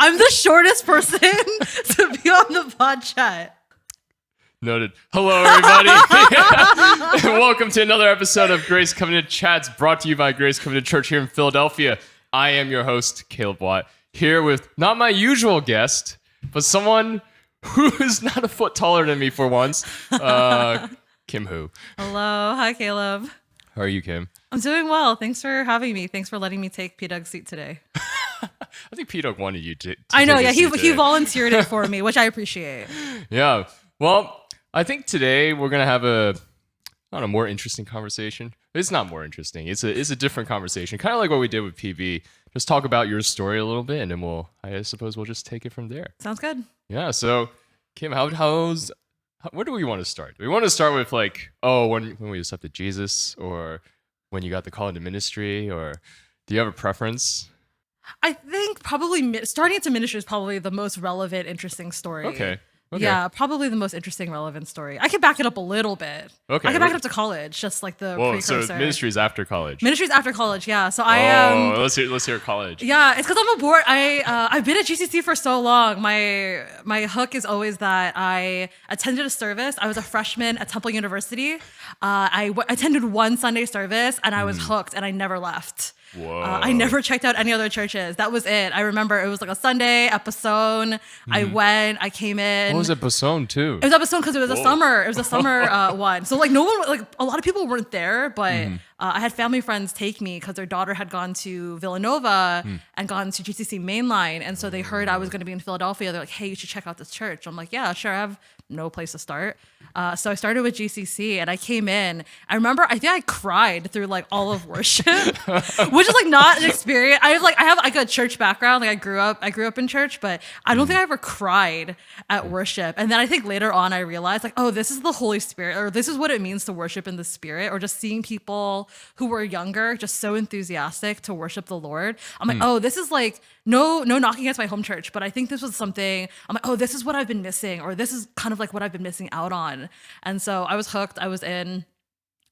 I'm the shortest person to be on the pod chat. Noted. Hello, everybody. And welcome to another episode of Grace Covenant Chats, brought to you by Grace Covenant Church here in Philadelphia. I am your host, Caleb Watt, here with not my usual guest, but someone who is not a foot taller than me for once, Kim Hu. Hello. Hi, Caleb. How are you, Kim? I'm doing well. Thanks for having me. Thanks for letting me take P-Doug's seat today. I think P-Doug wanted you to I know, take yeah. a seat He today. volunteered it for me, which I appreciate. Yeah. Well, I think today we're going to have a more interesting conversation. It's not more interesting. It's a different conversation, kind of like what we did with PB. Just talk about your story a little bit, and then I suppose we'll just take it from there. Sounds good. Yeah. So, Kim, where do we want to start? Do we want to start with when we accepted Jesus, or when you got the call into ministry, or do you have a preference? I think probably starting into ministry is probably the most relevant, interesting story. Okay. Yeah, probably the most interesting, relevant story. I can back it up a little bit. Okay. I can back it up to college, just like the precursor. So ministry's after college. Ministry's after college, yeah. So let's hear college. Yeah, it's because I'm a board. I've been at GCC for so long. My hook is always that I attended a service. I was a freshman at Temple University. I attended one Sunday service and I was hooked and I never left. Whoa. I never checked out any other churches. That was it. I remember it was like a Sunday at Basone. I came in. What was it, Basone too? It was at Basone because it was a summer. It was a summer one. So like no one, like a lot of people weren't there, but I had family friends take me because their daughter had gone to Villanova and gone to GCC Mainline, and so they heard I was going to be in Philadelphia. They're like, "Hey, you should check out this church." I'm like, "Yeah, sure." I have no place to start. So I started with GCC and I came in. I remember, I think I cried through like all of worship, which is like not an experience. I have like a church background. Like I grew up in church, but I don't think I ever cried at worship. And then I think later on I realized like, oh, this is the Holy Spirit, or this is what it means to worship in the Spirit, or just seeing people who were younger, just so enthusiastic to worship the Lord. I'm like, oh, this is like, no knocking against my home church, but I think this was something, I'm like, oh, this is what I've been missing, or this is kind of like what I've been missing out on. And so I was hooked, I was in.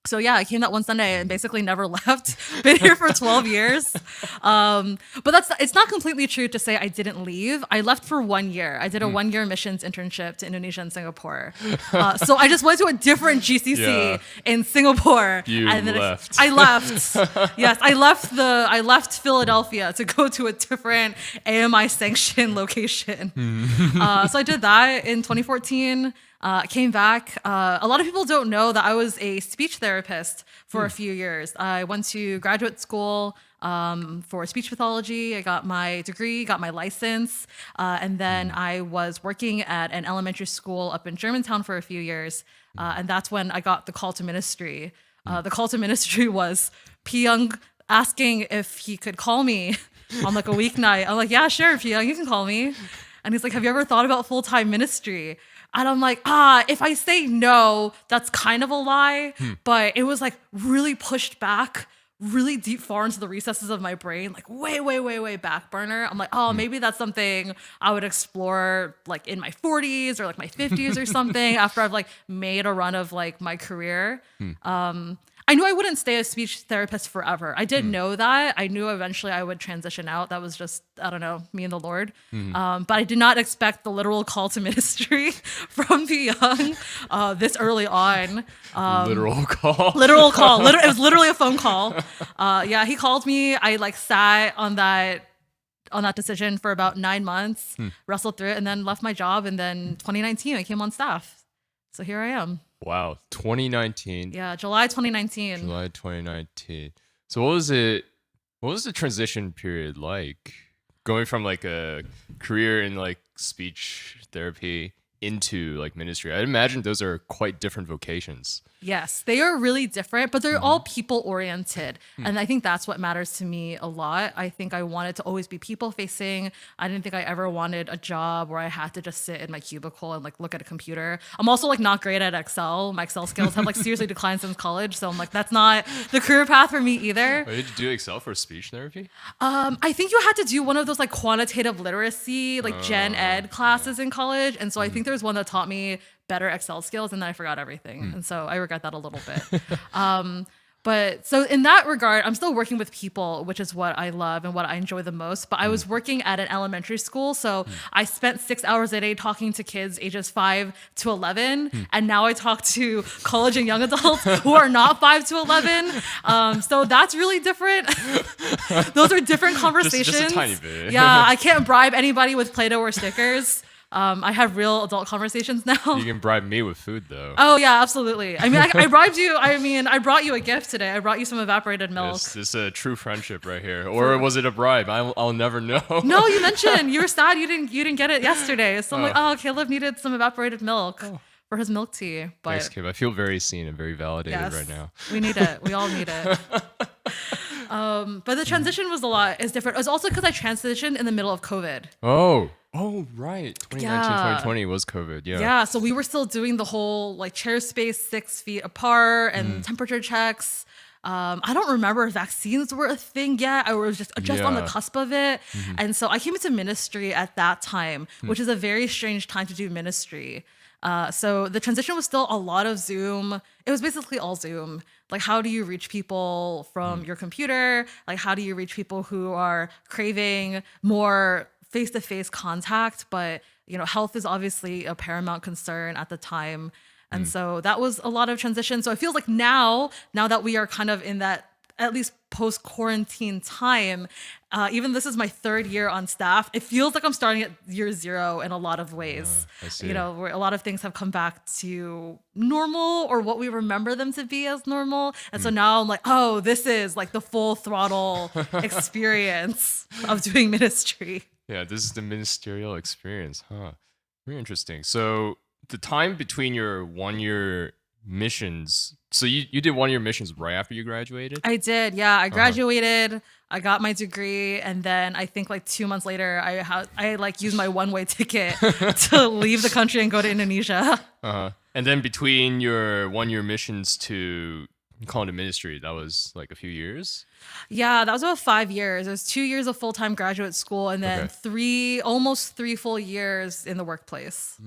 So yeah, I came that one Sunday and basically never left. Been here for 12 years. But it's not completely true to say I didn't leave. I left for 1 year. I did a 1-year missions internship to Indonesia and Singapore. So I just went to a different GCC in Singapore. Left. I left. Yes, I left Philadelphia to go to a different AMI sanctioned location. So I did that in 2014. Came back. A lot of people don't know that I was a speech therapist for a few years. I went to graduate school for speech pathology. I got my degree, got my license, and then I was working at an elementary school up in Germantown for a few years. And that's when I got the call to ministry. The call to ministry was P-Young asking if he could call me on like a weeknight. I'm like, yeah, sure, P-Young, you can call me. And he's like, have you ever thought about full-time ministry? And I'm like, if I say no, that's kind of a lie. But it was like really pushed back, really deep far into the recesses of my brain, like way back burner. I'm like, maybe that's something I would explore like in my 40s or like my 50s or something after I've like made a run of like my career. I knew I wouldn't stay a speech therapist forever. I did know that. I knew eventually I would transition out. That was just, I don't know, me and the Lord. But I did not expect the literal call to ministry from P-Young this early on. Literal call. Literal call. It was literally a phone call. Yeah, he called me. I like sat on that decision for about 9 months, wrestled through it, and then left my job. And then 2019, I came on staff. So here I am. Wow, 2019. Yeah, July 2019. July 2019. So what was it? What was the transition period like? Going from like a career in like speech therapy into like ministry. I imagine those are quite different vocations. Yes, they are really different, but they're all people oriented. And I think that's what matters to me a lot. I think I wanted to always be people facing. I didn't think I ever wanted a job where I had to just sit in my cubicle and like look at a computer. I'm also like not great at Excel. My Excel skills have like seriously declined since college. So I'm like, that's not the career path for me either. Did you do Excel for speech therapy? I think you had to do one of those like quantitative literacy, like gen ed classes in college. And so I think there was one that taught me better Excel skills, and then I forgot everything. And so I regret that a little bit. But so in that regard, I'm still working with people, which is what I love and what I enjoy the most. But I was working at an elementary school. So I spent 6 hours a day talking to kids ages 5 to 11. And now I talk to college and young adults who are not 5 to 11. So that's really different. Those are different conversations. Just a tiny bit. Yeah, I can't bribe anybody with Play-Doh or stickers. I have real adult conversations now. You can bribe me with food, though. Oh yeah, absolutely. I mean, I bribed you. I mean, I brought you a gift today. I brought you some evaporated milk. This is a true friendship right here. Or was it a bribe? I'll never know. No, you mentioned you were sad you didn't get it yesterday. So I'm like, oh, Caleb neaded some evaporated milk for his milk tea. But Thanks, Caleb. I feel very seen and very validated right now. We need it. We all need it. But the transition was is different. It was also because I transitioned in the middle of COVID. Oh, right. 2020 was COVID. Yeah. Yeah. So we were still doing the whole like chair space 6 feet apart and temperature checks. I don't remember if vaccines were a thing yet. I was just on the cusp of it. And so I came into ministry at that time, which is a very strange time to do ministry. So the transition was still a lot of Zoom. It was basically all Zoom. Like, how do you reach people from your computer? Like, how do you reach people who are craving more face-to-face contact? But, health is obviously a paramount concern at the time. And so that was a lot of transition. So it feels like now that we are kind of in that at least post-quarantine time, even this is my 3rd year on staff, it feels like I'm starting at year 0 in a lot of ways. I see. Where a lot of things have come back to normal or what we remember them to be as normal. And so now I'm like, oh, this is like the full throttle experience of doing ministry. Yeah, this is the ministerial experience, huh? Very interesting. So the time between your 1-year missions, so you did 1-year missions right after you graduated? I did, yeah. I graduated, I got my degree, and then I think like 2 months later, I like used my one-way ticket to leave the country and go to Indonesia. And then between your 1-year missions to call it a ministry, that was like a few years? Yeah, that was about 5 years. It was 2 years of full-time graduate school and then almost 3 full years in the workplace.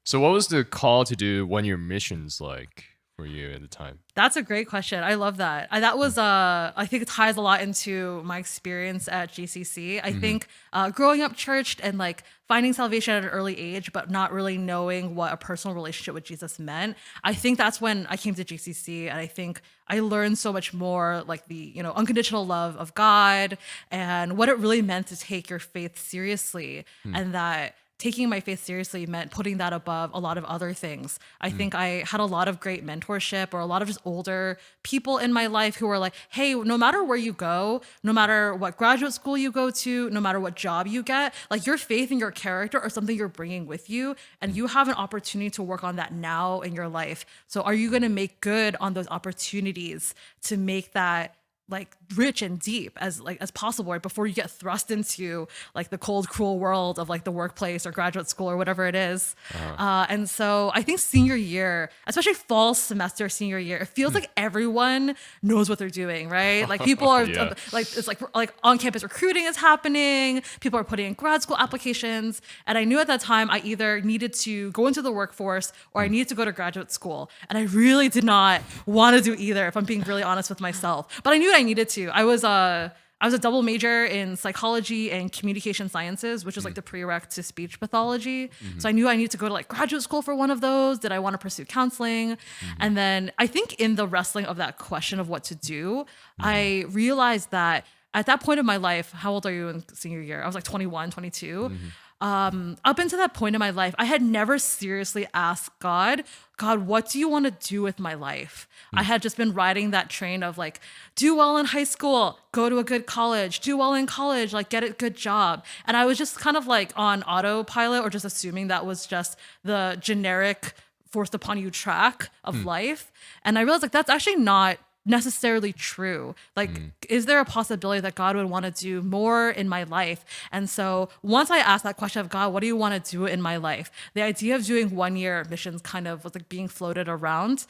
So what was the call to do 1-year missions like for you at the time? That's a great question. I love that. That was, I think it ties a lot into my experience at GCC. I think growing up churched and like finding salvation at an early age, but not really knowing what a personal relationship with Jesus meant. I think that's when I came to GCC, and I think I learned so much more, like the unconditional love of God and what it really meant to take your faith seriously, and that taking my faith seriously meant putting that above a lot of other things. I think I had a lot of great mentorship, or a lot of just older people in my life who were like, hey, no matter where you go, no matter what graduate school you go to, no matter what job you get, like your faith and your character are something you're bringing with you, and you have an opportunity to work on that now in your life. So are you going to make good on those opportunities to make that like rich and deep as possible, right before you get thrust into like the cold, cruel world of like the workplace or graduate school or whatever it is. And so I think senior year, especially fall semester senior year, it feels like everyone knows what they're doing, right? Like people are like, it's like on campus recruiting is happening. People are putting in grad school applications. And I knew at that time I either needed to go into the workforce or I needed to go to graduate school. And I really did not want to do either, if I'm being really honest with myself. But I knew I needed to. I was a double major in psychology and communication sciences, which is like the prereq to speech pathology. So I knew I needed to go to like graduate school for one of those. Did I want to pursue counseling? And then I think in the wrestling of that question of what to do, I realized that at that point of my life, how old are you in senior year? I was like 21, 22. Up until that point in my life, I had never seriously asked God, what do you want to do with my life? I had just been riding that train of like, do well in high school, go to a good college, do well in college, like get a good job. And I was just kind of like on autopilot, or just assuming that was just the generic forced upon you track of life. And I realized like, that's actually not necessarily true. Like, is there a possibility that God would want to do more in my life? And so once I asked that question of God, what do you want to do in my life? The idea of doing 1-year missions kind of was like being floated around.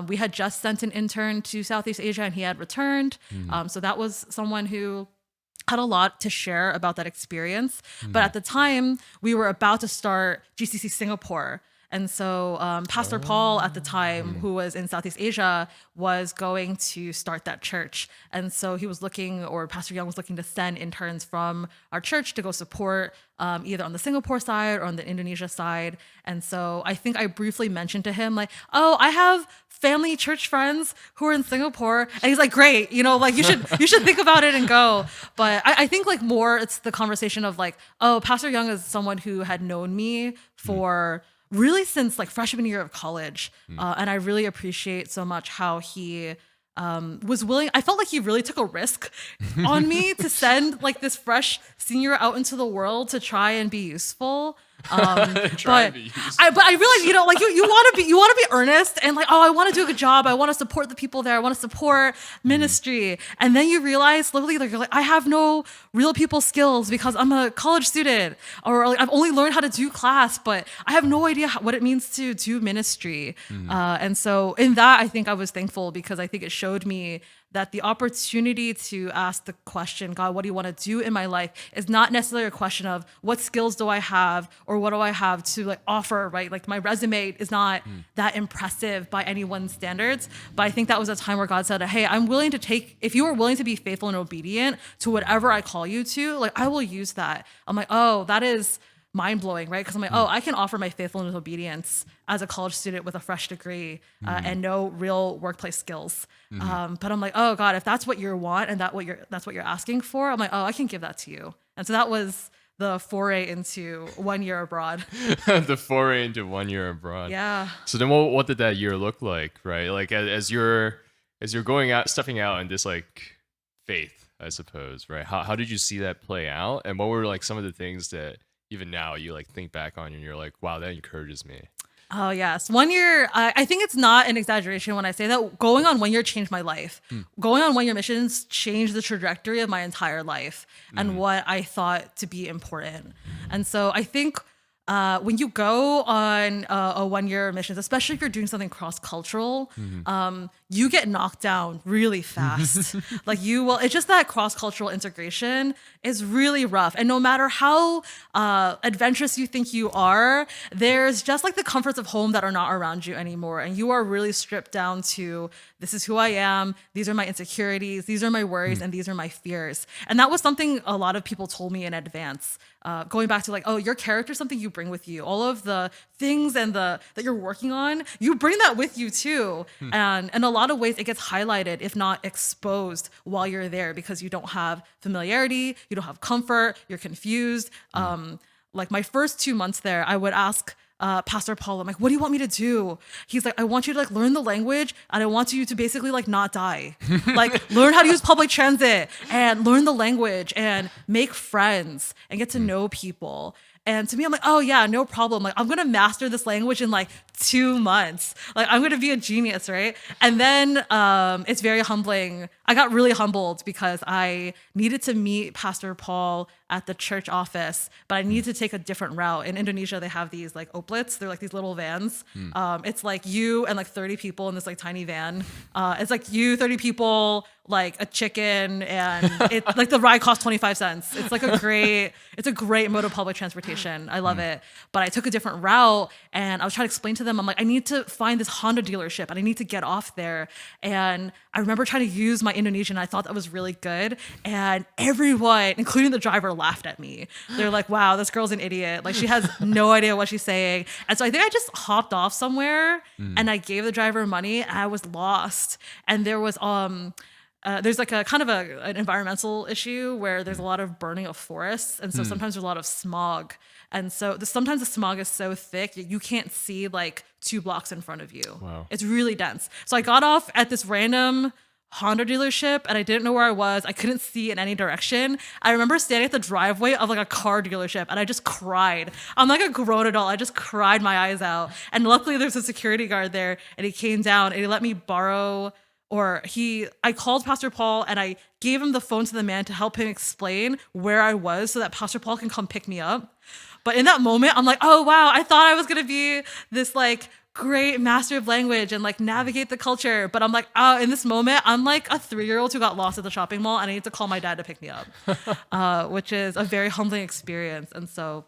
We had just sent an intern to Southeast Asia and he had returned. So that was someone who had a lot to share about that experience. But at the time, we were about to start GCC Singapore. And so Pastor Paul at the time, who was in Southeast Asia, was going to start that church. And so he was looking, or Pastor Young was looking to send interns from our church to go support either on the Singapore side or on the Indonesia side. And so I think I briefly mentioned to him like, oh, I have family church friends who are in Singapore. And he's like, great, like you should think about it and go. But I think like more it's the conversation of like, oh, Pastor Young is someone who had known me for really since like freshman year of college. And I really appreciate so much how he was willing. I felt like he really took a risk on me to send like this fresh senior out into the world to try and be useful. But I realized, like you want to be earnest and like, oh, I want to do a good job. I want to support the people there. I want to support ministry. And then you realize slowly, like, you're like, I have no real people skills because I'm a college student, or like I've only learned how to do class, but I have no idea what it means to do ministry. And so in that, I think I was thankful because I think it showed me that the opportunity to ask the question, God, what do you want to do in my life, is not necessarily a question of what skills do I have or what do I have to like offer, right? Like my resume is not that impressive by anyone's standards. But I think that was a time where God said, hey, I'm willing to if you are willing to be faithful and obedient to whatever I call you to, like I will use that. I'm like, oh, that is mind-blowing, right? Because I'm like, oh, I can offer my faithfulness and obedience as a college student with a fresh degree and no real workplace skills. But I'm like, oh God, if that's what you want and that's what you're asking for, I'm like, oh, I can give that to you. And so that was the foray into 1 year abroad. The foray into 1 year abroad. Yeah. So then what did that year look like, right? Like as you're going out, stepping out in this like faith, I suppose, right? How did you see that play out? And what were like some of the things that even now you like think back on and you're like, wow, that encourages me? Oh, yes. 1 year, I think it's not an exaggeration when I say that going on 1 year changed my life. Going on 1 year missions changed the trajectory of my entire life and what I thought to be important. And so I think when you go on a 1 year missions, especially if you're doing something cross-cultural, you get knocked down really fast. Like it's just that cross-cultural integration is really rough. And no matter how adventurous you think you are, there's just like the comforts of home that are not around you anymore. And you are really stripped down to, this is who I am, these are my insecurities, these are my worries, and these are my fears. And that was something a lot of people told me in advance. Going back to like, oh, your character is something you bring with you. All of the things and that you're working on, you bring that with you too. And in a lot of ways, it gets highlighted, if not exposed, while you're there because you don't have familiarity, you don't have comfort, you're confused. Like my first 2 months there, I would ask Pastor Paul, I'm like, what do you want me to do? He's like, I want you to like learn the language and I want you to basically like not die. Like learn how to use public transit and learn the language and make friends and get to know people. And to me, I'm like, oh yeah, no problem. Like I'm going to master this language in like 2 months. Like I'm going to be a genius, right? And then it's very humbling. I got really humbled because I needed to meet Pastor Paul at the church office, but I needed to take a different route. In Indonesia, they have these like oplets. They're like these little vans. It's like you and like 30 people in this like tiny van. It's like you, 30 people, like a chicken, and it like the ride costs 25 cents. It's like it's a great mode of public transportation. I love it. But I took a different route and I was trying to explain to them, I'm like, I need to find this Honda dealership and I need to get off there. And I remember trying to use my Indonesian. I thought that was really good. And everyone, including the driver, laughed at me. They're like, wow, this girl's an idiot. Like she has no idea what she's saying. And so I think I just hopped off somewhere and I gave the driver money and I was lost. And there was there's like a kind of an environmental issue where there's a lot of burning of forests. And so sometimes there's a lot of smog. And so sometimes the smog is so thick, you can't see like 2 blocks in front of you. Wow. It's really dense. So I got off at this random Honda dealership and I didn't know where I was. I couldn't see in any direction. I remember standing at the driveway of like a car dealership and I just cried. I'm like a grown adult. I just cried my eyes out. And luckily there's a security guard there and he came down and he let me borrow I called Pastor Paul and I gave him the phone to the man to help him explain where I was so that Pastor Paul can come pick me up. But in that moment, I'm like, oh, wow, I thought I was going to be this like great master of language and like navigate the culture. But I'm like, oh, in this moment, I'm like a 3-year-old who got lost at the shopping mall and I need to call my dad to pick me up, which is a very humbling experience. And so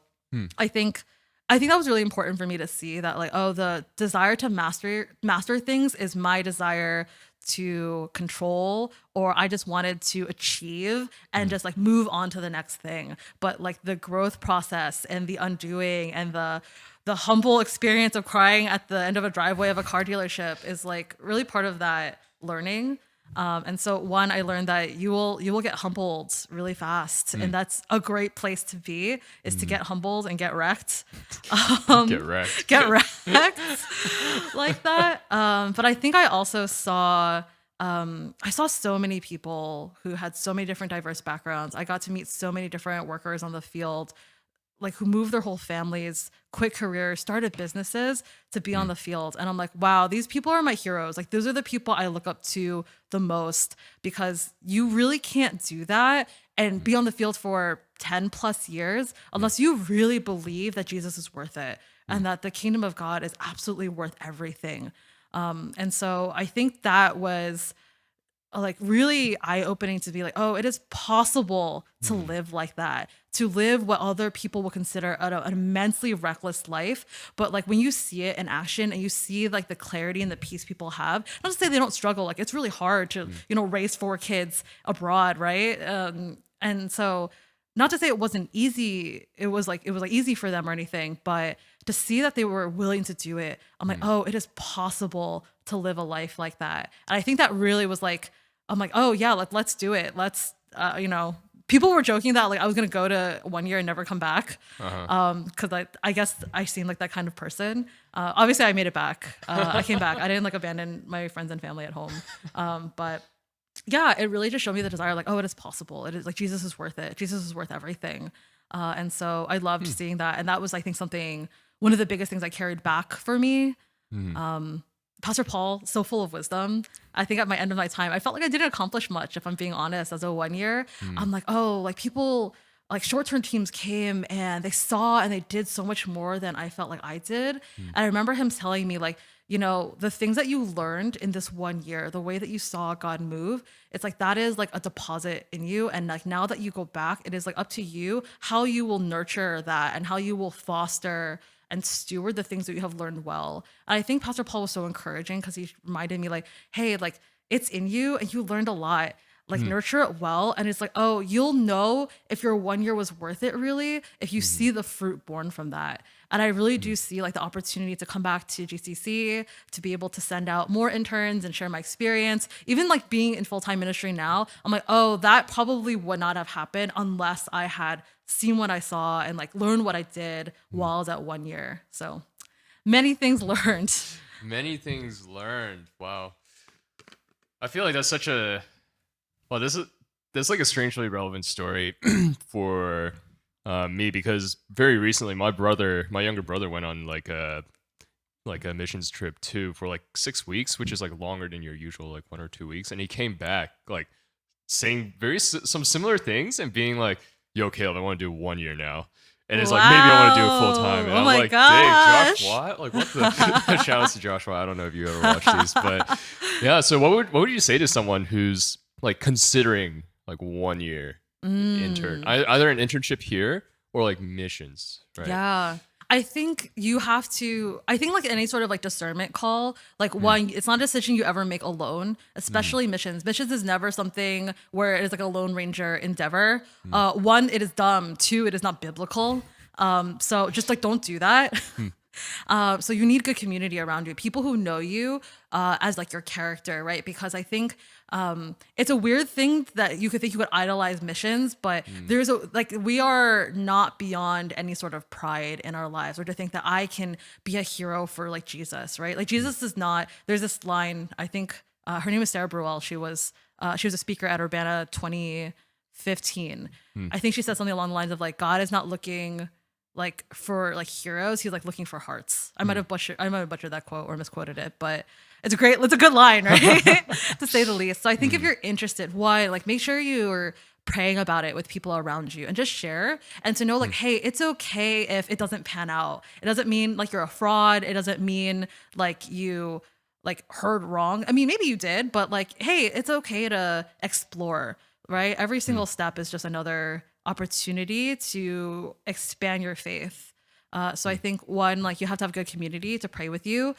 I think I think that was really important for me to see that like, oh, the desire to master things is my desire to control, or I just wanted to achieve and just like move on to the next thing. But like the growth process and the undoing and the humble experience of crying at the end of a driveway of a car dealership is like really part of that learning. And so one, I learned that you will get humbled really fast, and that's a great place to be, is to get humbled and get wrecked. Get wrecked. Get wrecked like that. But I think I also saw so many people who had so many different diverse backgrounds. I got to meet so many different workers on the field, like who moved their whole families, quit careers, started businesses to be on the field. And I'm like, wow, these people are my heroes. Like those are the people I look up to the most, because you really can't do that and be on the field for 10 plus years unless you really believe that Jesus is worth it and that the kingdom of God is absolutely worth everything. And so I think that was like really eye-opening to be like, oh, it is possible to live like that, to live what other people will consider an immensely reckless life. But like when you see it in action and you see like the clarity and the peace people have, not to say they don't struggle, like it's really hard to, raise 4 kids abroad, right? And so not to say it wasn't easy, it was like easy for them or anything, but to see that they were willing to do it, I'm like, oh, it is possible to live a life like that. And I think that really was like, I'm like, oh yeah, let's do it. Let's, people were joking that like I was gonna go to 1 year and never come back, because I guess I seem like that kind of person. Obviously, I made it back. I came back. I didn't like abandon my friends and family at home. But yeah, it really just showed me the desire, like, oh, it is possible. It is like Jesus is worth it. Jesus is worth everything. And so I loved seeing that, and that was I think one of the biggest things I carried back for me. Pastor Paul, so full of wisdom. I think at my end of my time, I felt like I didn't accomplish much, if I'm being honest, as a 1 year. I'm like, oh, like people, like short-term teams came and they saw and they did so much more than I felt like I did. And I remember him telling me like, the things that you learned in this 1 year, the way that you saw God move, it's like that is like a deposit in you. And like now that you go back, it is like up to you how you will nurture that and how you will foster and steward the things that you have learned well. And I think Pastor Paul was so encouraging because he reminded me like, hey, like it's in you and you learned a lot. Like nurture it well. And it's like, oh, you'll know if your 1 year was worth it really, if you see the fruit born from that. And I really do see like the opportunity to come back to GCC, to be able to send out more interns and share my experience. Even like being in full-time ministry now, I'm like, oh, that probably would not have happened unless I had seen what I saw and like learned what I did while I was at 1 year. So many things learned. Many things learned. Wow. I feel like that's such a, well, this is like a strangely relevant story for me, because very recently my younger brother went on like a missions trip too for like 6 weeks, which is like longer than your usual like 1 or 2 weeks, and he came back like saying some similar things and being like, yo, Caleb, I want to do 1 year now. And it's like, maybe I want to do it full time. And I'm my like, gosh. dang, Josh Watt? Like, what the? Shout out to Josh Watt. I don't know if you ever watched these, but yeah. So what would you say to someone who's like considering like 1 year intern, either an internship here or like missions, right? Yeah. I think like any sort of like discernment call, like one, it's not a decision you ever make alone, especially missions. Missions is never something where it is like a Lone Ranger endeavor. One, it is dumb. 2, it is not biblical. So just like, don't do that. So you need good community around you, people who know you as like your character, right? Because I think it's a weird thing that you could think you could idolize missions, but there's we are not beyond any sort of pride in our lives, or to think that I can be a hero for like Jesus, right? Like Jesus is not. There's this line, I think her name is Sarah Bruel. She was a speaker at Urbana 2015. I think she said something along the lines of like, God is not looking like for like heroes, he's like looking for hearts. I might have butchered that quote or misquoted it, but it's a good line, right? To say the least. So I think if you're interested, like make sure you're praying about it with people around you and just share, and to know like, hey, it's okay if it doesn't pan out. It doesn't mean like you're a fraud. It doesn't mean like you like heard wrong. I mean, maybe you did, but like, hey, it's okay to explore, right? Every single step is just another opportunity to expand your faith. So I think one, like you have to have a good community to pray with you.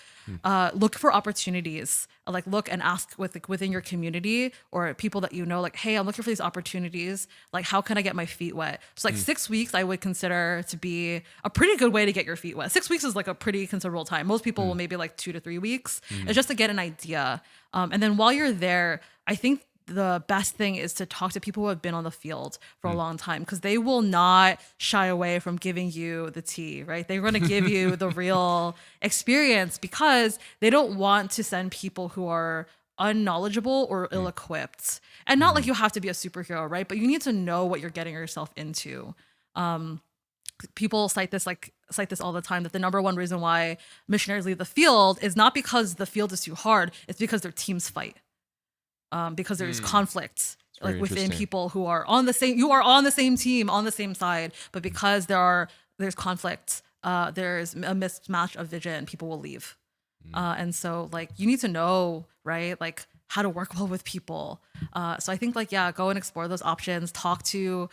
Look for opportunities. Like look and ask within your community or people that you know, like, hey, I'm looking for these opportunities. Like, how can I get my feet wet? So like 6 weeks, I would consider to be a pretty good way to get your feet wet. 6 weeks is like a pretty considerable time. Most people will maybe like 2 to 3 weeks. It's just to get an idea. And then while you're there, I think the best thing is to talk to people who have been on the field for a long time, because they will not shy away from giving you the tea, right? They're going to give you the real experience, because they don't want to send people who are unknowledgeable or ill-equipped. And not like you have to be a superhero, right? But you need to know what you're getting yourself into. People cite this all the time, that the number one reason why missionaries leave the field is not because the field is too hard, it's because their teams fight. Because there's conflict like within people who are on the same, you are on the same team, on the same side, but because there's conflict, there's a mismatch of vision, people will leave. And so like you need to know, right, like how to work well with people. So I think like, yeah, go and explore those options. Talk to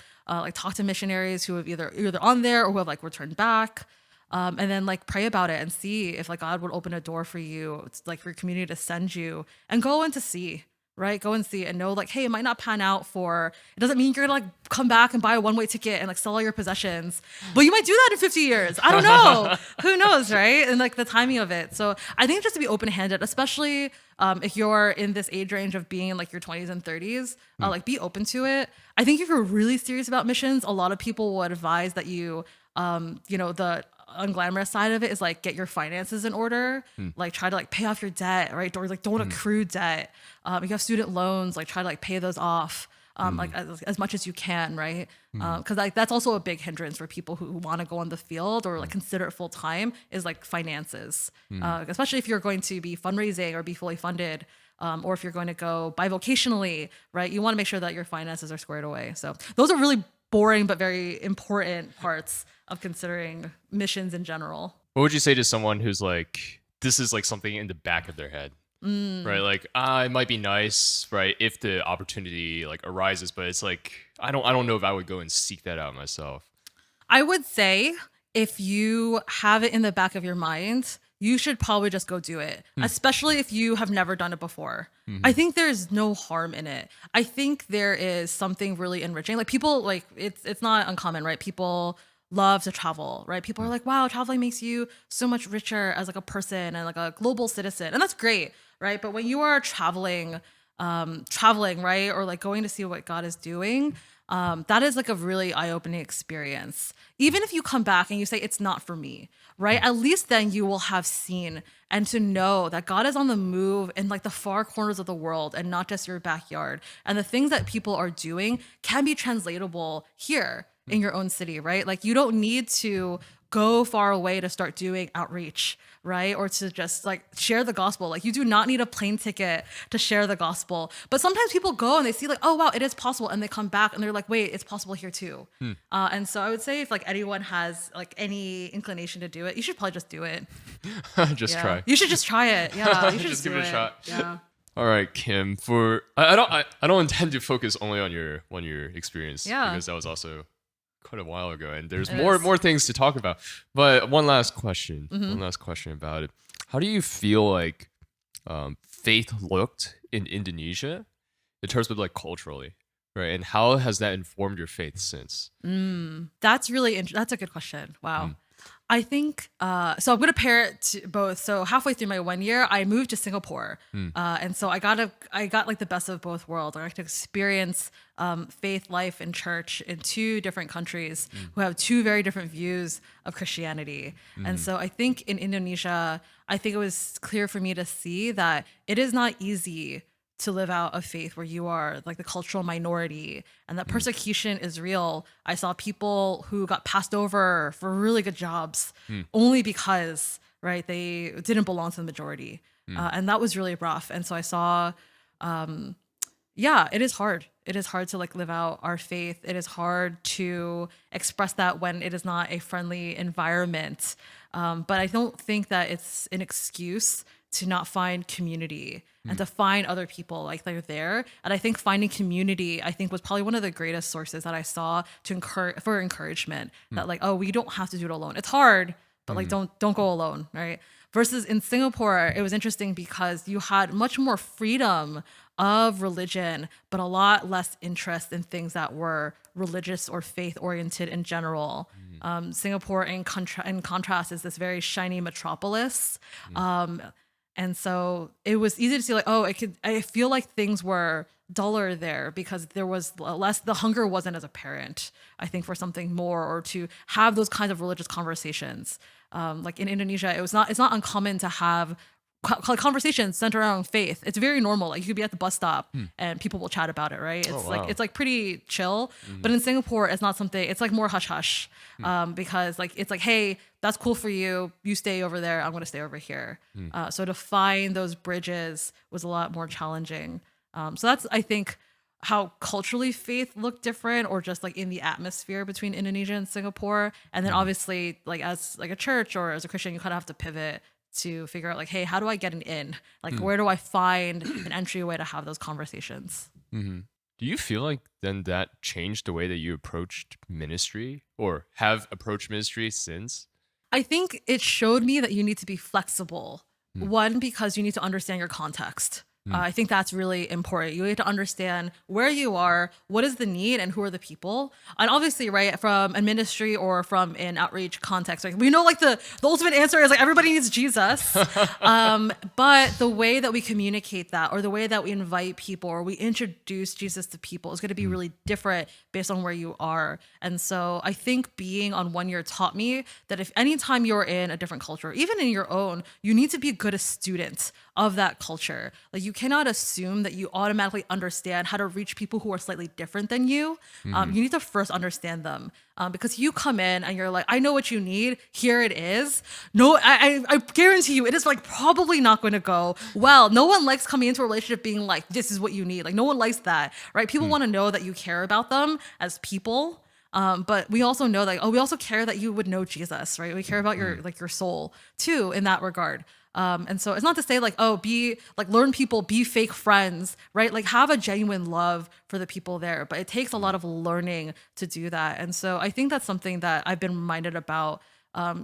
missionaries who have either on there or who have like returned back. And then like pray about it and see if like God would open a door for you. It's like for your community to send you, and go in to see. Right? Go and see and know like, hey, it might not pan out it doesn't mean you're gonna like come back and buy a one-way ticket and like sell all your possessions. But you might do that in 50 years. I don't know. Who knows, right? And like the timing of it. So I think just to be open-handed, especially if you're in this age range of being in like your 20s and 30s, like be open to it. I think if you're really serious about missions, a lot of people would advise that you, the unglamorous side of it is like get your finances in order, like try to like pay off your debt, right? Or like don't accrue debt. You have student loans, like try to like pay those off like as much as you can, right? Because like that's also a big hindrance for people who want to go on the field or like consider it full time, is like finances, especially if you're going to be fundraising or be fully funded. Or if you're going to go bivocationally, right? You want to make sure that your finances are squared away. So those are really boring but very important parts of considering missions in general. What would you say to someone who's like, this is like something in the back of their head, right? Like, it might be nice, right, if the opportunity like arises, but it's like, I don't know if I would go and seek that out myself. I would say if you have it in the back of your mind, you should probably just go do it, especially if you have never done it before. I think there's no harm in it. I think there is something really enriching. Like people, like it's not uncommon, right? People love to travel, right? People are like, wow, traveling makes you so much richer as like a person and like a global citizen. And that's great, right? But when you are traveling, right? Or like going to see what God is doing, that is like a really eye-opening experience. Even if you come back and you say, it's not for me, right? At least then you will have seen and to know that God is on the move in like the far corners of the world and not just your backyard. And the things that people are doing can be translatable here in your own city, right? Like you don't need to go far away to start doing outreach, right? Or to just like share the gospel. Like you do not need a plane ticket to share the gospel. But sometimes people go and they see like, oh wow, it is possible. And they come back and they're like, wait, it's possible here too. And so I would say if like anyone has like any inclination to do it, you should probably just do it. Try. You should just try it. Yeah, you should just give it a shot. Yeah. All right, Kim. I don't intend to focus only on your experience, because that was also quite a while ago, and there's more things to talk about. But one last question about it. How do you feel like faith looked in Indonesia in terms of like culturally, right? And how has that informed your faith since? That's really that's a good question. Wow. I think, so I'm going to pair it to both. So halfway through my 1 year, I moved to Singapore. And so I got like the best of both worlds. I got to experience faith, life, and church in two different countries who have two very different views of Christianity. And so I think in Indonesia, I think it was clear for me to see that it is not easy to live out a faith where you are like the cultural minority and that persecution is real. I saw people who got passed over for really good jobs only because, right, they didn't belong to the majority. And that was really rough. And so I saw, it is hard. It is hard to like live out our faith. It is hard to express that when it is not a friendly environment. But I don't think that it's an excuse to not find community and to find other people like they're there. And I think finding community, I think, was probably one of the greatest sources that I saw to for encouragement. That like, oh, we don't have to do it alone. It's hard, but like don't go alone, right? Versus in Singapore, it was interesting because you had much more freedom of religion, but a lot less interest in things that were religious or faith oriented in general. Singapore, in contrast, is this very shiny metropolis. And so it was easy to see like, oh, I feel like things were duller there because there was less, the hunger wasn't as apparent, I think, for something more or to have those kinds of religious conversations. Like in Indonesia, it's not uncommon to have conversations centered around faith. It's very normal. Like you could be at the bus stop and people will chat about it, right? It's it's like pretty chill. But in Singapore, it's not something. It's like more hush hush, because like it's like, hey, that's cool for you. You stay over there. I'm going to stay over here. So to find those bridges was a lot more challenging. So that's, I think, how culturally faith looked different, or just like in the atmosphere between Indonesia and Singapore. And then obviously, like as like a church or as a Christian, you kind of have to pivot to figure out like, hey, how do I get an in? Like, where do I find an entryway to have those conversations? Do you feel like then that changed the way that you approached ministry or have approached ministry since? I think it showed me that you need to be flexible. One, because you need to understand your context. I think that's really important. You need to understand where you are, what is the need, and who are the people. And obviously, right, from a ministry or from an outreach context, like we know like the ultimate answer is like everybody needs Jesus. But the way that we communicate that, or the way that we invite people or we introduce Jesus to people, is going to be really different based on where you are. And so I think being on 1 year taught me that if anytime you're in a different culture, even in your own, you need to be good a student of that culture. Like you cannot assume that you automatically understand how to reach people who are slightly different than you. You need to first understand them, because you come in and you're like, I know what you need. Here it is. No, I guarantee you, it is like probably not going to go well. No one likes coming into a relationship being like, this is what you need. Like no one likes that, right? People want to know that you care about them as people. But we also know that, we also care that you would know Jesus, right? We care about your like your soul too in that regard. And so it's not to say like, learn people, be fake friends, right? Like have a genuine love for the people there, but it takes a lot of learning to do that. And so I think that's something that I've been reminded about,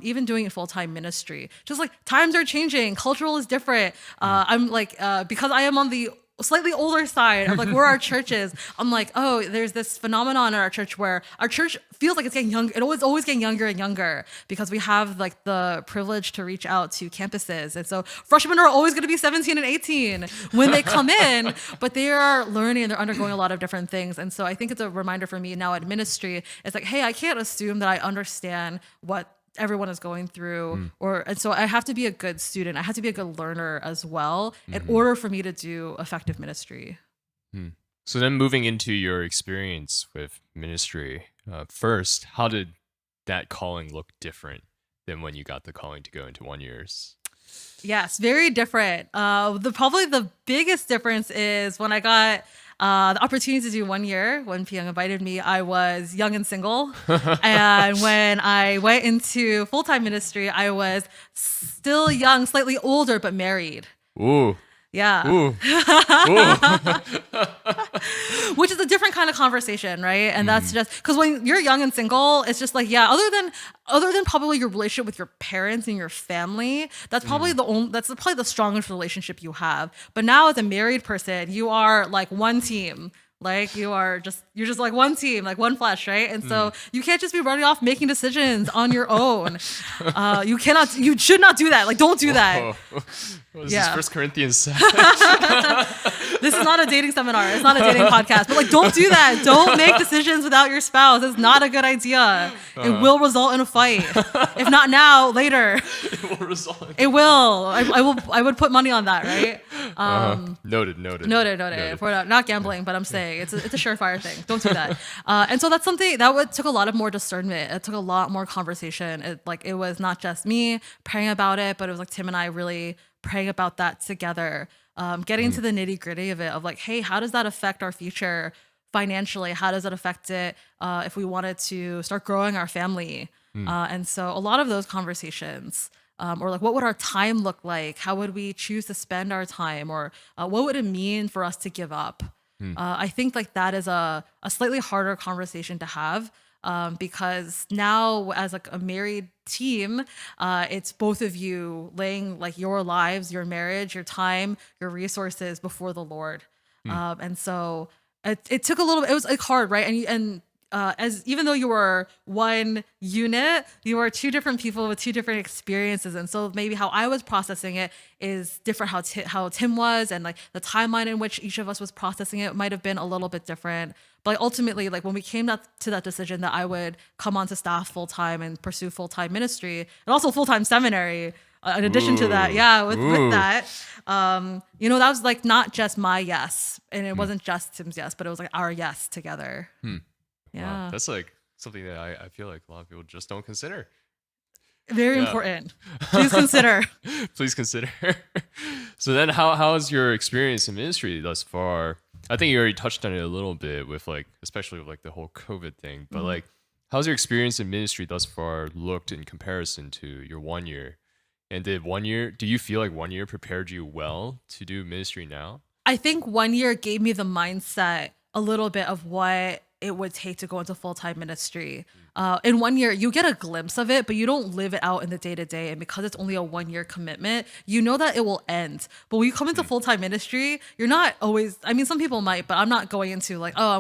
even doing a full-time ministry. Just like times are changing, cultural is different. I'm like, because I am on the slightly older side of like where our church is, I'm like, oh, there's this phenomenon in our church where our church feels like it's getting younger. It's always getting younger and younger because we have like the privilege to reach out to campuses. And so freshmen are always going to be 17 and 18 when they come in, but they are learning and they're undergoing a lot of different things. And so I think it's a reminder for me now at ministry. It's like, hey, I can't assume that I understand what everyone is going through, and so I have to be a good student. I have to be a good learner as well in order for me to do effective ministry. So then moving into your experience with ministry, first, how did that calling look different than when you got the calling to go into 1 years? Yes, very different. Probably the biggest difference is when I got the opportunity to do 1 year. When Pyong invited me, I was young and single. And when I went into full-time ministry, I was still young, slightly older, but married. Ooh. Yeah. Ooh. Which is a different kind of conversation, right? And that's just because when you're young and single, it's just like, yeah, other than probably your relationship with your parents and your family, that's probably that's probably the strongest relationship you have. But now as a married person, you are like one team. Like you're just like one team, like one flesh, right? And so you can't just be running off making decisions on your own. You should not do that. Like don't do that. What is this, 1 Corinthians 7? This is not a dating seminar. It's not a dating podcast. But like, don't do that. Don't make decisions without your spouse. It's not a good idea. It will result in a fight. If not now, later. It will result. It will. I would put money on that, right? Noted. If we're not gambling, but I'm saying it's a surefire thing. Don't do that. And so that's something that took a lot of more discernment. It took a lot more conversation. It was not just me praying about it, but it was like Tim and I really praying about that together, getting into the nitty gritty of it, of like, hey, how does that affect our future financially? How does that affect it if we wanted to start growing our family? And so a lot of those conversations or like what would our time look like? How would we choose to spend our time, or what would it mean for us to give up? I think like that is a slightly harder conversation to have, because now as like a married team, it's both of you laying like your lives, your marriage, your time, your resources before the Lord. And so it took a little bit, it was like hard, right? And as even though you were one unit, you are two different people with two different experiences, and so maybe how I was processing it is different. How Tim was, and like the timeline in which each of us was processing it might have been a little bit different. But like, ultimately, like when we came to that decision that I would come onto staff full time and pursue full time ministry and also full time seminary. In addition to that, with that, that was like not just my yes, and it wasn't just Tim's yes, but it was like our yes together. Yeah. Wow. That's like something that I feel like a lot of people just don't consider. Very important. Please consider. Please consider. So then how has your experience in ministry thus far? I think you already touched on it a little bit with like, especially with like the whole COVID thing, but like, how's your experience in ministry thus far looked in comparison to your 1 year? And do you feel like 1 year prepared you well to do ministry now? I think 1 year gave me the mindset a little bit of what it would take to go into full-time ministry. In 1 year, you get a glimpse of it, but you don't live it out in the day-to-day. And because it's only a 1 year commitment, you know that it will end. But when you come into full-time ministry, you're not always, I mean, some people might, but I'm not going into like, oh,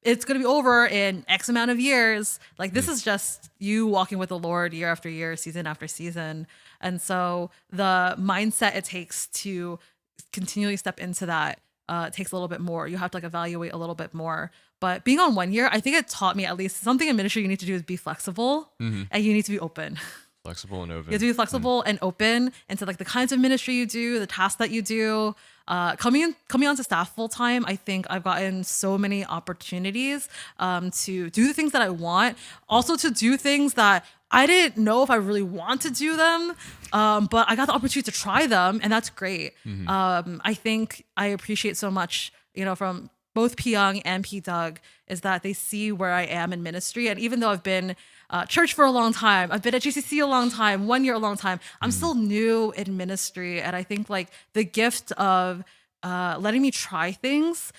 it's going to be over in X amount of years. Like this is just you walking with the Lord year after year, season after season. And so the mindset it takes to continually step into that takes a little bit more. You have to like evaluate a little bit more. But being on 1 year, I think it taught me at least something in ministry you need to do is be flexible and you need to be open. Flexible and open. You have to be flexible and open into like the kinds of ministry you do, the tasks that you do. Coming onto staff full time, I think I've gotten so many opportunities to do the things that I want, also to do things that I didn't know if I really want to do them, but I got the opportunity to try them, and that's great. I think I appreciate so much, from both P Young and P Doug, is that they see where I am in ministry. And even though I've been church for a long time, I've been at GCC a long time, 1 year a long time, I'm still new in ministry. And I think like the gift of letting me try things,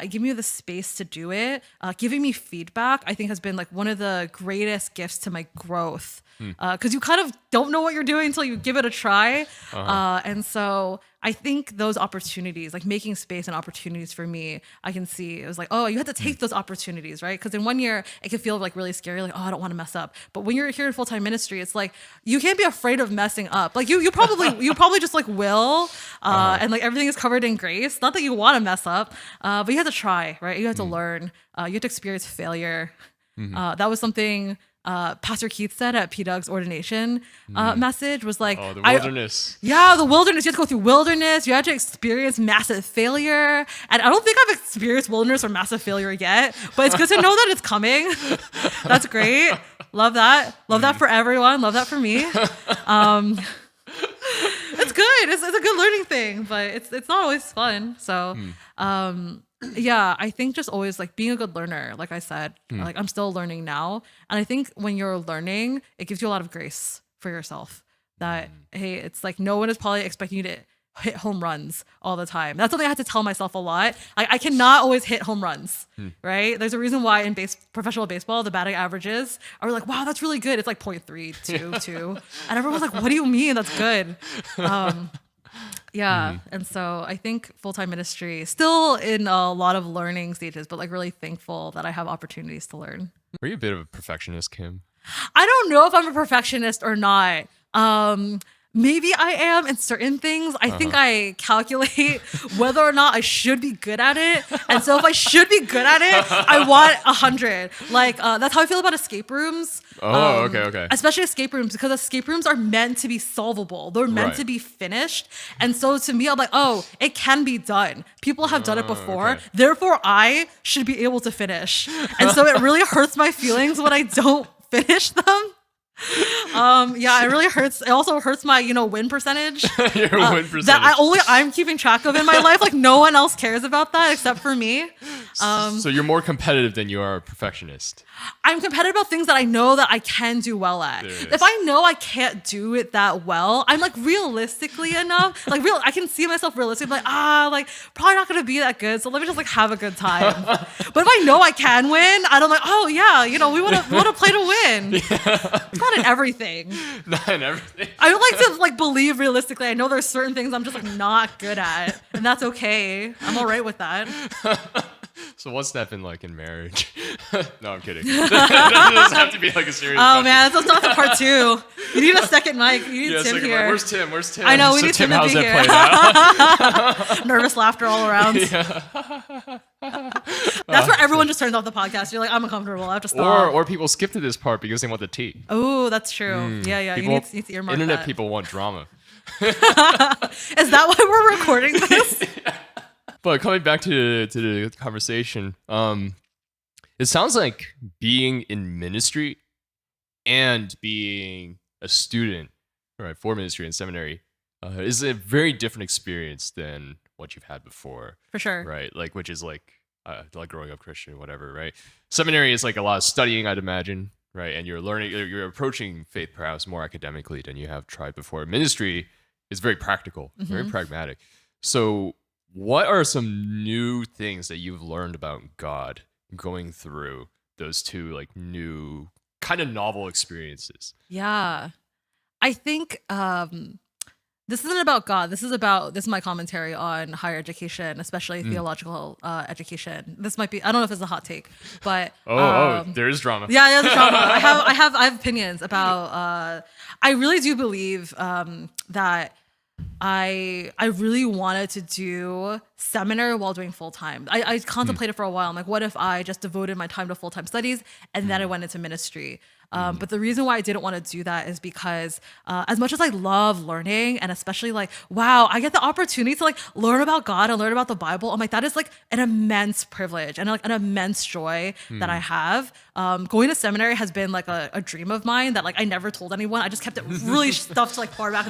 giving me the space to do it, giving me feedback, I think has been like one of the greatest gifts to my growth. Because you kind of don't know what you're doing until you give it a try. And so I think those opportunities, like making space and opportunities for me, I can see it was like, oh, you had to take those opportunities, right? Because in 1 year, it can feel like really scary, like, oh, I don't want to mess up. But when you're here in full-time ministry, it's like, you can't be afraid of messing up. Like you probably just like will, and like everything is covered in grace. Not that you want to mess up, but you have to try, right? You have to learn. You have to experience failure. That was something Pastor Keith said at P. Doug's ordination message was like, the wilderness. The wilderness. You have to go through wilderness. You have to experience massive failure. And I don't think I've experienced wilderness or massive failure yet, but it's good to know that it's coming. That's great. Love that. Love that for everyone. Love that for me. It's good. It's a good learning thing, but it's not always fun. So, I think just always like being a good learner, like I said, like I'm still learning now. And I think when you're learning, it gives you a lot of grace for yourself that, hey, it's like no one is probably expecting you to hit home runs all the time. That's something I had to tell myself a lot. Like I cannot always hit home runs, right? There's a reason why in professional baseball, the batting averages are like, wow, that's really good. It's like 0.322. And everyone's like, what do you mean? That's good. And so I think full-time ministry still in a lot of learning stages, but like really thankful that I have opportunities to learn. Were you a bit of a perfectionist, Kim? I don't know if I'm a perfectionist or not. Maybe I am in certain things. I think I calculate whether or not I should be good at it. And so if I should be good at it, I want 100. Like, that's how I feel about escape rooms. Okay. Especially escape rooms, because escape rooms are meant to be solvable. They're meant to be finished. And so to me, I'm like, oh, it can be done. People have done it before. Okay. Therefore, I should be able to finish. And so it really hurts my feelings when I don't finish them. Yeah, it really hurts. It also hurts my, win percentage. Your win percentage. That I'm keeping track of in my life. Like no one else cares about that except for me. So you're more competitive than you are a perfectionist. I'm competitive about things that I know that I can do well at. If I know I can't do it that well, I'm like realistically enough, I can see myself realistically, probably not gonna be that good. So let me just like have a good time. But if I know I can win, I'm like, oh yeah, we want to play to win. Yeah. It's not in everything. Not in everything. I would like to like believe realistically. I know there's certain things I'm just like not good at, and that's okay. I'm all right with that. So what's that been like in marriage? No, I'm kidding. It doesn't have to be like a serious question. Man, that's not the part two. You need a second mic. You need Tim here. Where's Tim? Where's Tim? I know, we need Tim to be here. Nervous laughter all around. Yeah. That's where everyone just turns off the podcast. You're like, I'm uncomfortable. I have to stop. Or people skip to this part because they want the tea. Oh, that's true. Yeah. People, you need to earmark internet that. people want drama. Is that why we're recording this? But coming back to the conversation, it sounds like being in ministry and being a student, right, for ministry and seminary, is a very different experience than what you've had before. For sure. Right, which is like growing up Christian, whatever, right? Seminary is like a lot of studying, I'd imagine, right? And you're approaching faith perhaps more academically than you have tried before. Ministry is very practical, very pragmatic. So what are some new things that you've learned about God going through those two like new kind of novel experiences? Yeah. I think this isn't about God. This is my commentary on higher education, especially theological education. This might be, I don't know if it's a hot take, but there is drama. Yeah, there's drama. I have opinions about I really do believe that I really wanted to do seminary while doing full-time. I contemplated for a while. I'm like, what if I just devoted my time to full-time studies and then I went into ministry? But the reason why I didn't want to do that is because as much as I love learning, and especially like, wow, I get the opportunity to like learn about God and learn about the Bible. I'm like, that is like an immense privilege and like an immense joy that I have. Going to seminary has been like a dream of mine that like I never told anyone. I just kept it really stuffed like far back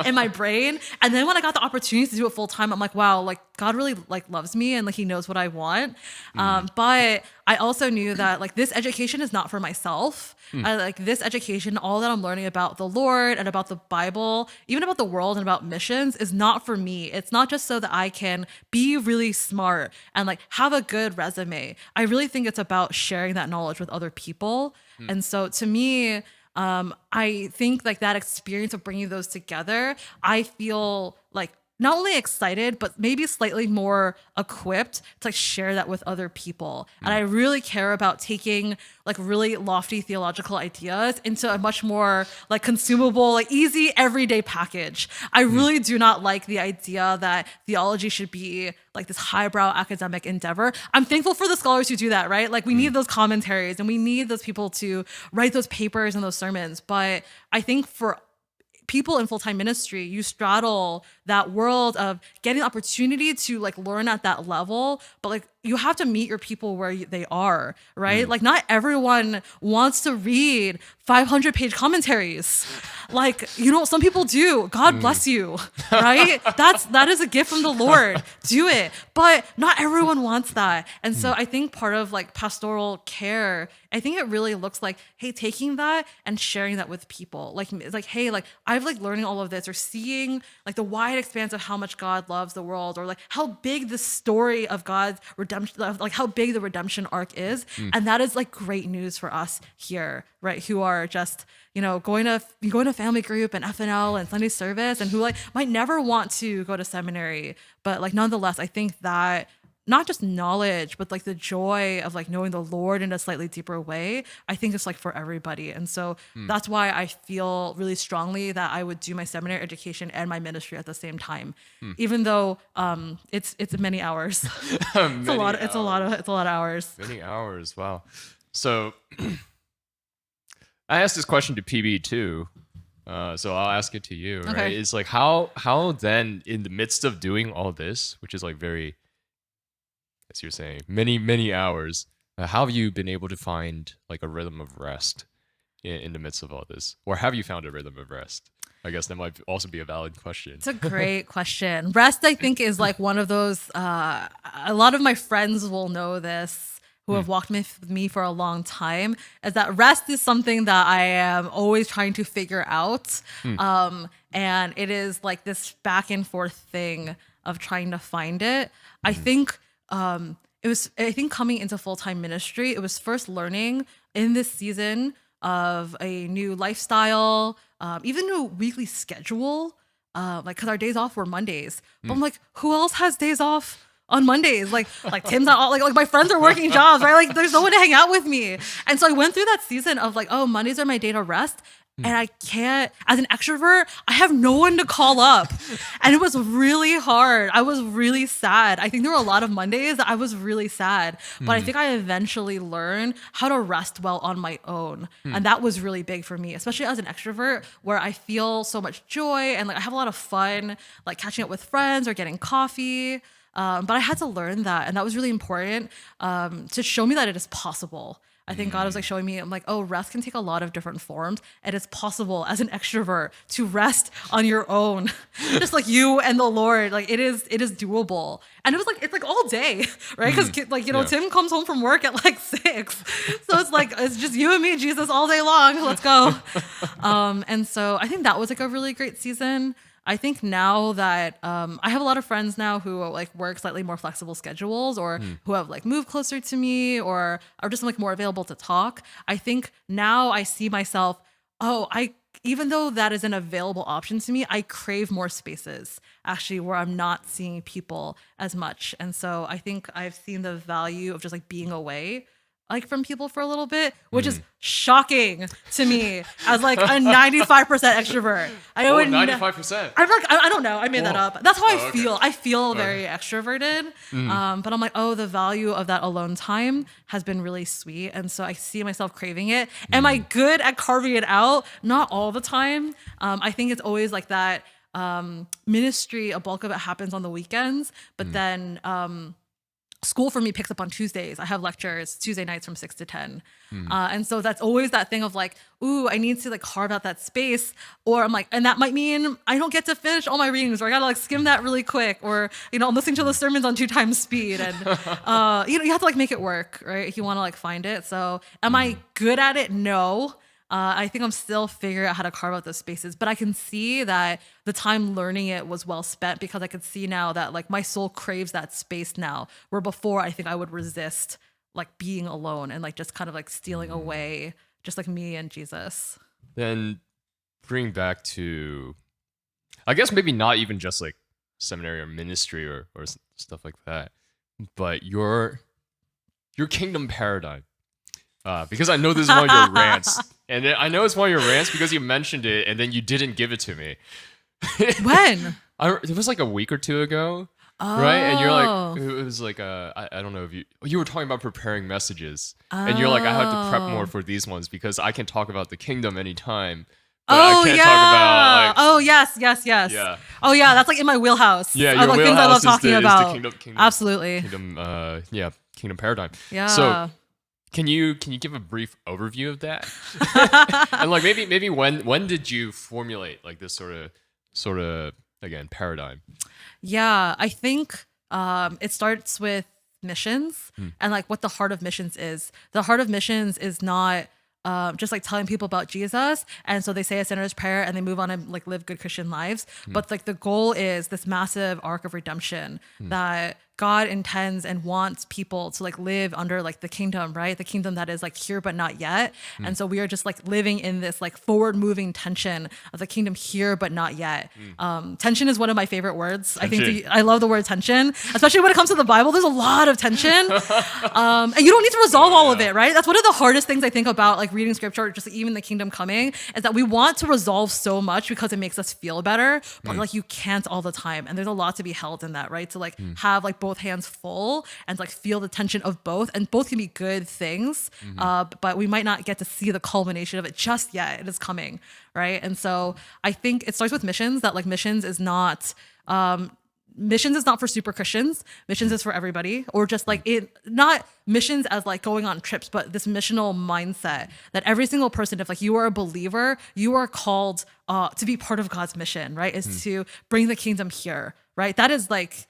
in my brain. And then when I got the opportunity to do it full time, I'm like, wow, like God really like loves me and like he knows what I want. But I also knew that like this education is not for myself. Like this education, all that I'm learning about the Lord and about the Bible, even about the world and about missions is not for me. It's not just so that I can be really smart and like have a good resume. I really think it's about sharing that knowledge with other people. And so to me, I think like that experience of bringing those together, I feel like not only excited, but maybe slightly more equipped to like share that with other people. And I really care about taking like really lofty theological ideas into a much more like consumable, like easy everyday package. I really do not like the idea that theology should be like this highbrow academic endeavor. I'm thankful for the scholars who do that, right? Like we need those commentaries and we need those people to write those papers and those sermons. But I think for people in full-time ministry, you straddle that world of getting the opportunity to like learn at that level, but like you have to meet your people where they are, right? Like not everyone wants to read 500-page commentaries. Like, some people do. God bless you, right? That is a gift from the Lord. Do it. But not everyone wants that. And so I think part of like pastoral care, I think it really looks like, hey, taking that and sharing that with people. Like, it's like, hey, like I've like learning all of this or seeing like the wide expanse of how much God loves the world or like how big the story of God's redemption, like how big the redemption arc is. And that is like great news for us here, right? Who are just, going to family group and FNL and Sunday service and who like might never want to go to seminary. But like nonetheless, I think that not just knowledge, but like the joy of like knowing the Lord in a slightly deeper way, I think it's like for everybody. And so that's why I feel really strongly that I would do my seminary education and my ministry at the same time, even though it's many hours. It's a lot of hours. Many hours. Wow. So I asked this question to PB too. So I'll ask it to you, right? Okay. It's like how then in the midst of doing all this, which is like very, as you're saying, many hours, how have you been able to find like a rhythm of rest in the midst of all this? Or have you found a rhythm of rest? I guess that might also be a valid question. It's a great question. Rest, I think, is like one of those, a lot of my friends will know this who have walked with me for a long time, is that rest is something that I am always trying to figure out. And it is like this back and forth thing of trying to find it. I think I think coming into full-time ministry, it was first learning in this season of a new lifestyle, even a weekly schedule, like because our days off were Mondays. But I'm like, who else has days off on Mondays? Like Tim's not all, like my friends are working jobs, right? Like there's no one to hang out with me. And so I went through that season of like, oh, Mondays are my day to rest. And I can't, as an extrovert, I have no one to call up. And it was really hard. I was really sad. I think there were a lot of Mondays that I was really sad. But I think I eventually learned how to rest well on my own. And that was really big for me, especially as an extrovert, where I feel so much joy and like I have a lot of fun, like catching up with friends or getting coffee. But I had to learn that. And that was really important to show me that it is possible. I think God was like showing me, I'm like, oh, rest can take a lot of different forms. And it's possible as an extrovert to rest on your own, just like you and the Lord. Like it is doable. And it's like all day, right? Because Tim comes home from work at like 6. So it's just you and me, Jesus, all day long. Let's go. And so I think that was like a really great season. I think now that I have a lot of friends now who like work slightly more flexible schedules or who have like moved closer to me or are just like more available to talk. I think now I see myself, even though that is an available option to me, I crave more spaces actually where I'm not seeing people as much. And so I think I've seen the value of just like being away like from people for a little bit, which is shocking to me as like a 95% extrovert. I would 95%. I'm like, I don't know. I made that up. That's how I okay. feel. I feel very extroverted. But I'm like, the value of that alone time has been really sweet. And so I see myself craving it. Am I good at carving it out? Not all the time. I think it's always like that ministry, a bulk of it happens on the weekends, but then school for me picks up on Tuesdays. I have lectures Tuesday nights from 6 to 10. And so that's always that thing of like, I need to like carve out that space. Or I'm like, and that might mean I don't get to finish all my readings or I gotta like skim that really quick. Or, I'm listening to the sermons on 2 times speed. And, you have to like make it work, right? If you wanna like find it. So am I good at it? No. I think I'm still figuring out how to carve out those spaces, but I can see that the time learning it was well spent because I could see now that like my soul craves that space now, where before I think I would resist like being alone and like just kind of like stealing away, just like me and Jesus. Then bring back to, I guess maybe not even just like seminary or ministry or stuff like that, but your kingdom paradigm. Because I know this is one of your rants. And I know it's one of your rants because you mentioned it and then you didn't give it to me. When? It was like a week or 2 ago. Right? And you're like, it was like, I don't know if you were talking about preparing messages. And you're like, I have to prep more for these ones because I can talk about the kingdom anytime. But I can't talk about like, yes. Yeah. Oh yeah, that's like in my wheelhouse. Yeah, of your like wheelhouse things I love is talking the about. kingdom, Absolutely. Kingdom paradigm. Yeah. So can you give a brief overview of that? And like maybe when did you formulate like this sort of again paradigm? Yeah, I think it starts with missions and like what the heart of missions is. The heart of missions is not just like telling people about Jesus, and so they say a sinner's prayer and they move on and like live good Christian lives. But like the goal is this massive arc of redemption that God intends and wants people to like live under like the kingdom, right? The kingdom that is like here but not yet. And so we are just like living in this like forward moving tension of the kingdom here but not yet. Tension is one of my favorite words. I love the word tension, especially when it comes to the Bible. There's a lot of tension, and you don't need to resolve all of it, right? That's one of the hardest things I think about like reading scripture, or just like, even the kingdom coming, is that we want to resolve so much because it makes us feel better, but like you can't all the time, and there's a lot to be held in that, right? To like have like both hands full and like feel the tension of both, and both can be good things, but we might not get to see the culmination of it just yet. It is coming, right? And so I think it starts with missions, that like missions is not missions is not for super Christians. Missions is for everybody, or just like not missions as like going on trips, but this missional mindset that every single person, if like you are a believer, you are called to be part of God's mission, right? Is to bring the kingdom here, right? That is like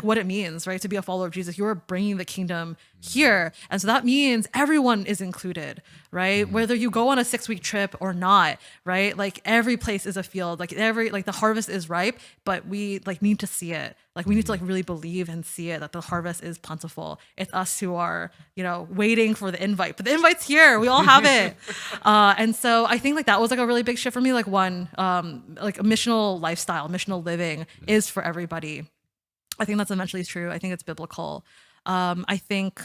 what it means, right? To be a follower of Jesus, you're bringing the kingdom here. And so that means everyone is included, right? Whether you go on a 6-week trip or not, right? Like every place is a field, like the harvest is ripe, but we like need to see it. Like we need to like really believe and see it, that the harvest is plentiful. It's us who are, waiting for the invite, but the invite's here. We all have it. And so I think like that was like a really big shift for me. Like one, like a missional lifestyle, missional living is for everybody. I think that's eventually true. I think it's biblical. I think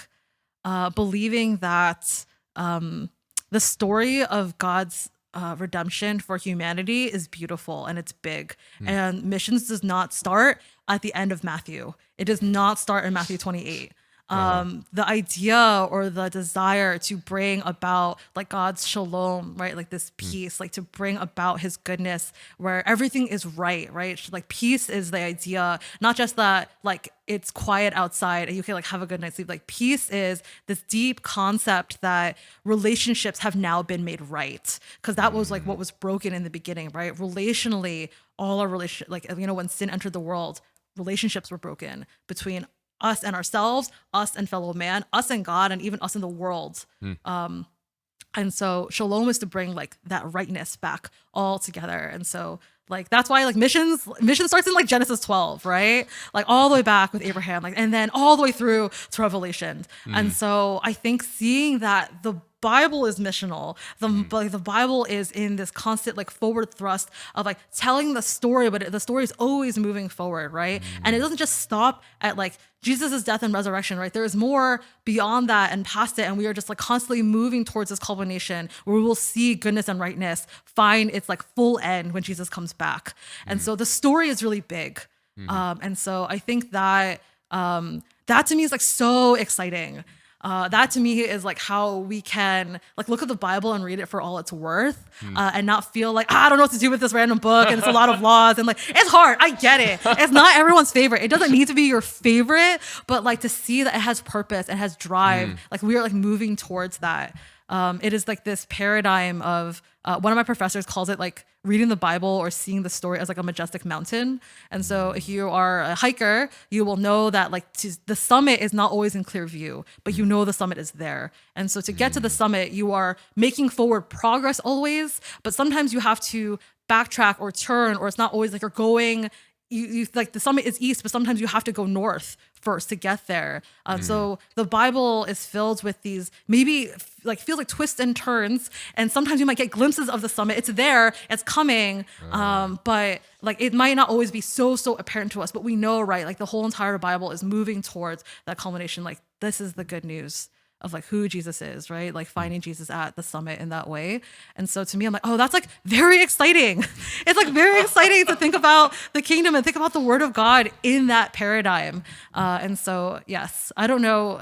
believing that the story of God's redemption for humanity is beautiful and it's big. And missions does not start at the end of Matthew. It does not start in Matthew 28. The idea or the desire to bring about like God's shalom, right? Like this peace, like to bring about his goodness where everything is right? Like peace is the idea, not just that like it's quiet outside and you can like have a good night's sleep. Like peace is this deep concept that relationships have now been made right. Cause that was like what was broken in the beginning, right? Relationally, all our relationship, like, when sin entered the world, relationships were broken between us and ourselves, us and fellow man, us and God, and even us in the world. And so shalom is to bring like that rightness back all together. And so like that's why like mission starts in like Genesis 12, right? Like all the way back with Abraham, like, and then all the way through to Revelation. And so I think seeing that the Bible is missional. The Bible is in this constant like forward thrust of like telling the story, but the story is always moving forward, right? And it doesn't just stop at like Jesus' death and resurrection, right? There is more beyond that and past it, and we are just like constantly moving towards this culmination where we will see goodness and rightness find its like full end when Jesus comes back. And so the story is really big, and so I think that that to me is like so exciting. That to me is like how we can like look at the Bible and read it for all it's worth, and not feel like, I don't know what to do with this random book and it's a lot of laws and like, it's hard. I get it. It's not everyone's favorite. It doesn't need to be your favorite, but like to see that it has purpose and has drive, like we are like moving towards that. It is like this paradigm of, one of my professors calls it like reading the Bible or seeing the story as like a majestic mountain. And so if you are a hiker, you will know that like the summit is not always in clear view, but you know the summit is there. And so to get to the summit, you are making forward progress always, but sometimes you have to backtrack or turn, or it's not always like you're going, you like the summit is east, but sometimes you have to go north first to get there. So the Bible is filled with these maybe like feels like twists and turns, and sometimes you might get glimpses of the summit. It's there, it's coming, but like it might not always be so apparent to us, but we know, right? Like the whole entire Bible is moving towards that culmination. Like this is the good news of like who Jesus is, right? Like finding Jesus at the summit in that way. And so to me, I'm like, oh, that's like very exciting. It's like very exciting to think about the kingdom and think about the word of God in that paradigm. And so, yes, I don't know.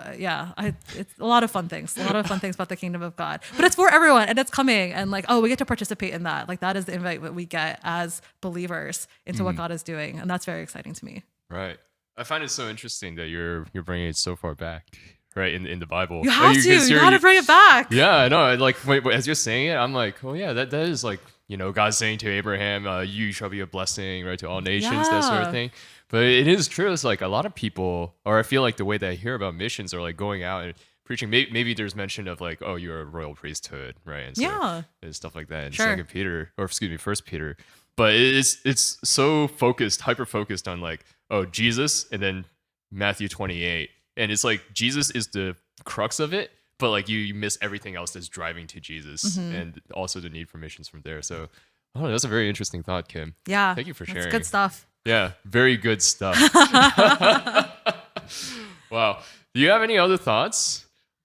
It's a lot of fun things about the kingdom of God, but it's for everyone and it's coming. And like, oh, we get to participate in that. Like that is the invite that we get as believers into what God is doing. And that's very exciting to me. Right. I find it so interesting that you're bringing it so far back. Right, in the Bible. You have to. You got to bring it back. Yeah, I know. Like, wait, as you're saying it, I'm like, oh yeah, that is like, God saying to Abraham, you shall be a blessing, right, to all nations, that sort of thing. But it is true. It's like a lot of people, or I feel like the way that I hear about missions are like going out and preaching. Maybe there's mention of like, oh, you're a royal priesthood, right? And so, and stuff like that in First Peter. But it's so focused, hyper focused on like, oh, Jesus, and then Matthew 28. And it's like Jesus is the crux of it, but like you miss everything else that's driving to Jesus, and also the need for missions from there. So, that's a very interesting thought, Kim. Yeah. Thank you for sharing. That's good stuff. Yeah, very good stuff. Wow. Do you have any other thoughts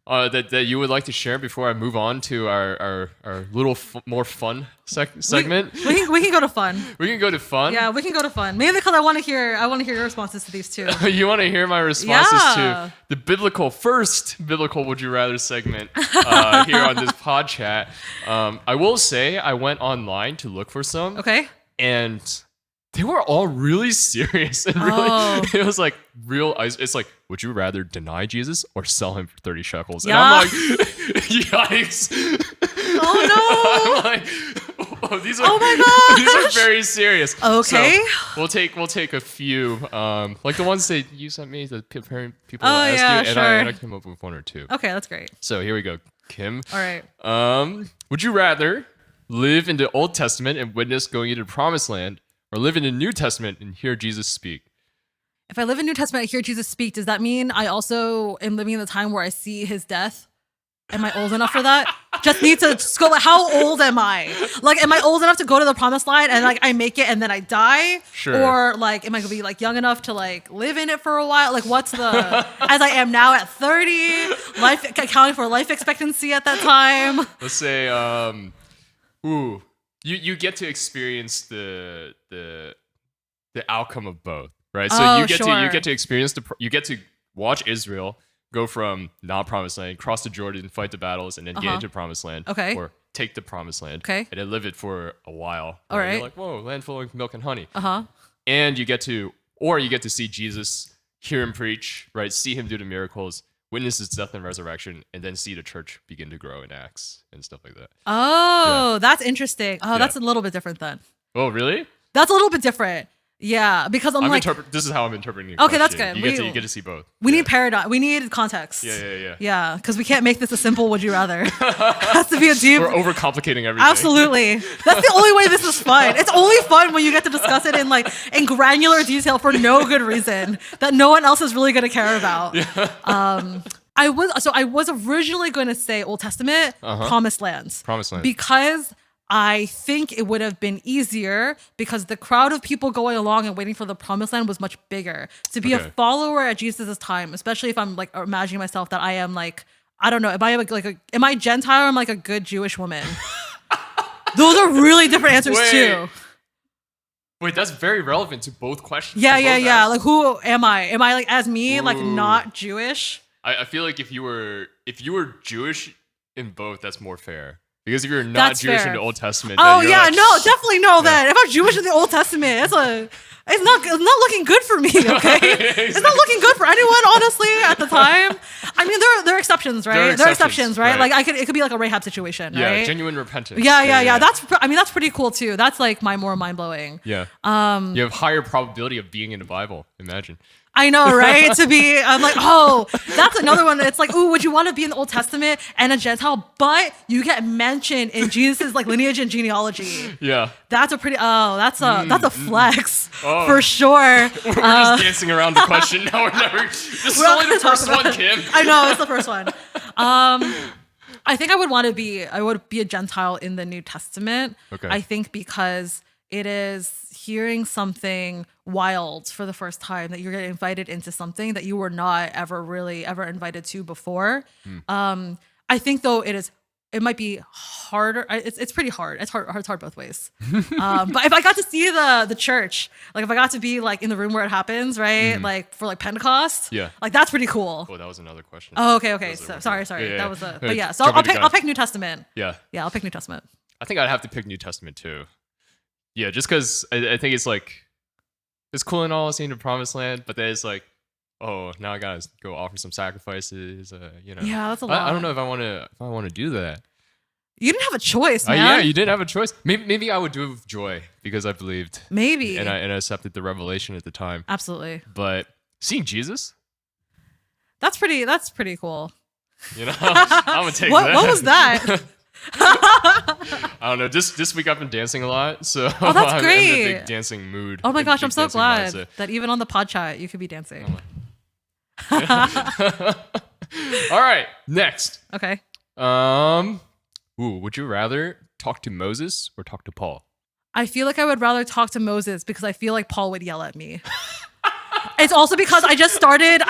that you would like to share before I move on to our little more fun segment? We can go to fun. We can go to fun. Yeah, we can go to fun. Mainly because I want to hear your responses to these two. You want to hear my responses to the first biblical would you rather segment here on this pod chat. I will say I went online to look for some. Okay. And they were all really serious and really it was like real. It's like, would you rather deny Jesus or sell him for 30 shekels? And I'm like, yikes. Oh no. I'm like, oh, these are these are very serious. Okay. So we'll take a few like the ones that you sent me, the parent people Oh, asked yeah, you, sure. and I came up with one or two. Okay, that's great. So here we go, Kim. All right. Would you rather live in the Old Testament and witness going into the Promised Land, or live in the New Testament and hear Jesus speak? If I live in New Testament, I hear Jesus speak. Does that mean I also am living in the time where I see his death? Am I old enough for that? Just need to just go. Like, how old am I? Like, am I old enough to go to the Promised Land and like I make it and then I die? Sure. Or like, am I gonna be like young enough to like live in it for a while? Like, what's the as I am now at 30, life accounting for life expectancy at that time? Let's say, you get to experience the outcome of both, right? So you get to experience you get to watch Israel go from not Promised Land, cross the Jordan, fight the battles, and then get into Promised Land. Okay. Or take the Promised Land. Okay. And then live it for a while. All right. You're like, whoa, land full of milk and honey. Uh-huh. And you get to see Jesus, hear him preach, right? See him do the miracles, witness his death and resurrection, and then see the church begin to grow in Acts and stuff like that. Oh, that's interesting. Oh, that's a little bit different then. Oh, really? That's a little bit different. Yeah, because I'm like, this is how I'm interpreting it. Okay, that's good. You get to see both. We need paradigm. We need context. Yeah. Yeah, because we can't make this a simple "would you rather." It has to be a deep. We're overcomplicating everything. Absolutely. That's the only way this is fun. It's only fun when you get to discuss it in granular detail for no good reason that no one else is really going to care about. Yeah. I was originally going to say Old Testament, Promised Lands. Promised Land. Because I think it would have been easier because the crowd of people going along and waiting for the Promised Land was much bigger. To be a follower at Jesus' time, especially if I'm like imagining myself that I am like, I don't know, am I Gentile or am I like a good Jewish woman? Those are really different answers too. Wait, that's very relevant to both questions. Yeah. Like, who am I? Am I like as me, like not Jewish? I feel like if you were Jewish in both, that's more fair. Because if you're not Jewish in the Old Testament, oh yeah, like, no, definitely know that. If I'm Jewish in the Old Testament, it's not looking good for me. Okay, it's not looking good for anyone, honestly. At the time, I mean, there are exceptions, right? There are exceptions, right? Like it could be like a Rahab situation, right? Yeah, genuine repentance. Yeah. That's pretty cool too. That's like more mind blowing. Yeah. You have higher probability of being in the Bible. Imagine. I know, right? I'm like, oh, that's another one. It's like, ooh, would you want to be in the Old Testament and a Gentile, but you get mentioned in Jesus' like lineage and genealogy? Yeah, that's a flex for sure. We're just dancing around the question. No, we're never. This is only the first one, Kim. I know, it's the first one. I think I would be a Gentile in the New Testament. Okay. I think because it is hearing something wild for the first time, that you're getting invited into something that you were not ever invited to before. I think though it might be harder. It's pretty hard. It's hard both ways. But if I got to see the church, like if I got to be like in the room where it happens, right? Like for like Pentecost, like that's pretty cool. Oh, that was another question. Oh, okay. So, sorry. Yeah. That was but yeah. So I'll pick New Testament. Yeah, I'll pick New Testament. I think I'd have to pick New Testament too. Yeah, just because I think it's like, it's cool and all seeing the Promised Land, but then it's like, oh, now I gotta go offer some sacrifices. Yeah, that's a lot. I don't know if I want to do that. You didn't have a choice, man. Yeah, you didn't have a choice. Maybe I would do it with joy because I believed. Maybe. And I accepted the revelation at the time. Absolutely. But seeing Jesus, that's pretty cool. I'm gonna take that. What was that? I don't know. This week I've been dancing a lot, so oh, that's I'm great. in a big dancing mood. Oh my gosh, I'm so glad that even on the pod chat you could be dancing. All right, next. Okay. Would you rather talk to Moses or talk to Paul? I feel like I would rather talk to Moses because I feel like Paul would yell at me. It's also because I just started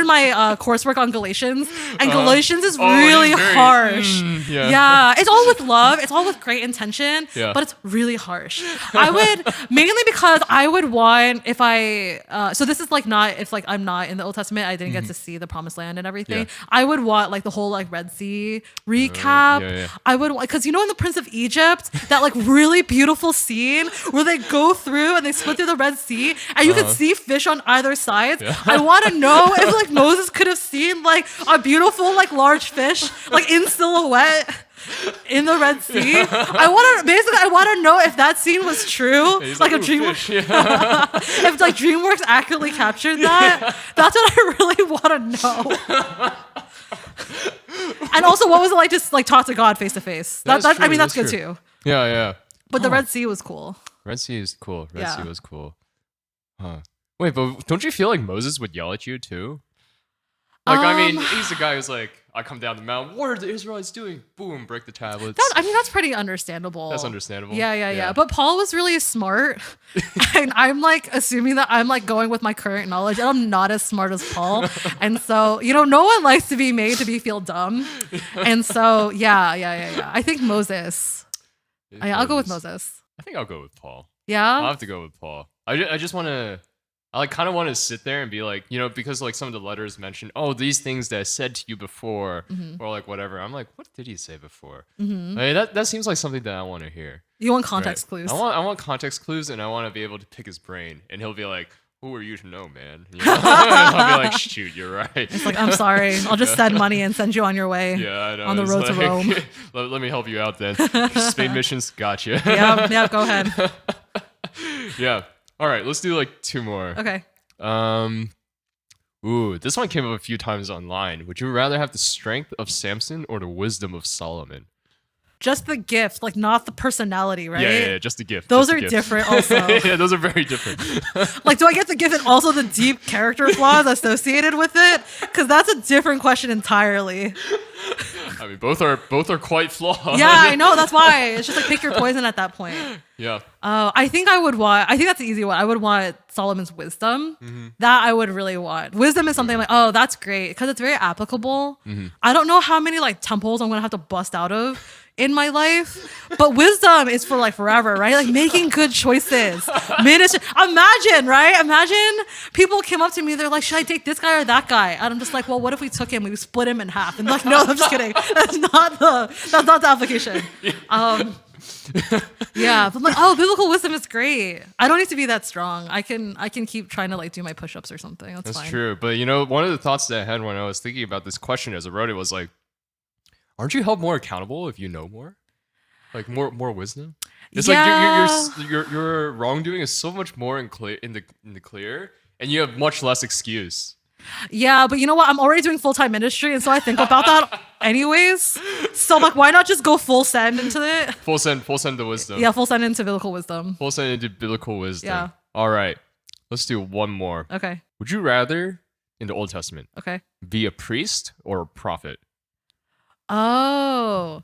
my coursework on Galatians, and Galatians is really harsh. Yeah, it's all with love, it's all with great intention, but it's really harsh. I would mainly because I would want if I so this is like not if like I'm not in the Old Testament, I didn't get to see the Promised Land and everything. I would want like the whole like Red Sea recap. I would because you know in the Prince of Egypt that like really beautiful scene where they go through and they split through the Red Sea and you can see fish on either side. I want to know if like Moses could have seen like a beautiful like large fish like in silhouette in the Red Sea. I want to know if that scene was true. Like a DreamWorks, if like DreamWorks accurately captured that. That's what I really want to know. And also, what was it like to like talk to God face to face? I mean, that's good too. Yeah. But the Red Sea was cool. Red Sea is cool. Red Sea was cool. Huh. Wait, but don't you feel like Moses would yell at you too? Like, I mean, he's the guy who's like, I come down the mountain, what are the Israelites doing? Boom, break the tablets. That's pretty understandable. That's understandable. Yeah. But Paul was really smart. And I'm like assuming that I'm like going with my current knowledge and I'm not as smart as Paul. And so, you know, no one likes to be made to feel dumb. And so, yeah. I think Moses. I'll go with Moses. I think I'll go with Paul. Yeah? I'll have to go with Paul. I just want to... I like kind of want to sit there and be like, you know, because like some of the letters mentioned, oh, these things that I said to you before, or like whatever. I'm like, what did he say before? Like, that seems like something that I want to hear. You want context clues? I want context clues, and I want to be able to pick his brain, and he'll be like, who are you to know, man? You know? I'll be like, shoot, you're right. It's like, I'm sorry. I'll just send money and send you on your way. Yeah, I know. On the road to Rome. Let me help you out then. Spain missions, gotcha. Yeah, go ahead. Yeah. All right, let's do like two more. Okay. This one came up a few times online. Would you rather have the strength of Samson or the wisdom of Solomon? Just the gift, like not the personality, right? Yeah, just the gift. Those are different also. Yeah, those are very different. Like, do I get the gift and also the deep character flaws associated with it? Because that's a different question entirely. I mean, both are quite flawed. Yeah, I know. That's why. It's just like pick your poison at that point. Yeah. I think that's the easy one. I would want Solomon's wisdom. That I would really want. Wisdom is something like, oh, that's great because it's very applicable. I don't know how many like temples I'm gonna have to bust out of in my life, but wisdom is for like forever, right? Like making good choices. Imagine people came up to me, they're like, should I take this guy or that guy? And I'm just like, well, what if we took him, we split him in half? And like, no, I'm just kidding. That's not the application. Yeah, but like, oh, biblical wisdom is great. I don't need to be that strong. I can keep trying to like do my push-ups or something. That's fine. True. But you know, one of the thoughts that I had when I was thinking about this question as I wrote it was like, aren't you held more accountable if you know more? Like more wisdom? It's like your wrongdoing is so much more in the clear, and you have much less excuse. Yeah, but you know what? I'm already doing full-time ministry, and so I think about that anyways. So I'm like, why not just go full send into it? Full send the wisdom. Yeah, full send into biblical wisdom. Full send into biblical wisdom. Yeah. All right. Let's do one more. Okay. Would you rather, in the Old Testament, okay, be a priest or a prophet? Oh,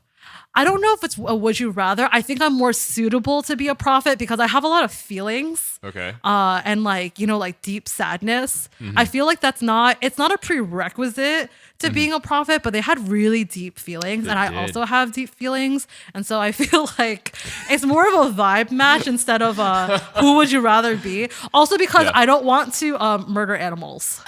I don't know if it's a would you rather. I think I'm more suitable to be a prophet because I have a lot of feelings. Okay. And like, you know, like deep sadness. I feel like it's not a prerequisite to being a prophet, but they had really deep feelings and I also have deep feelings. And so I feel like it's more of a vibe match instead of who would you rather be? Also because I don't want to murder animals.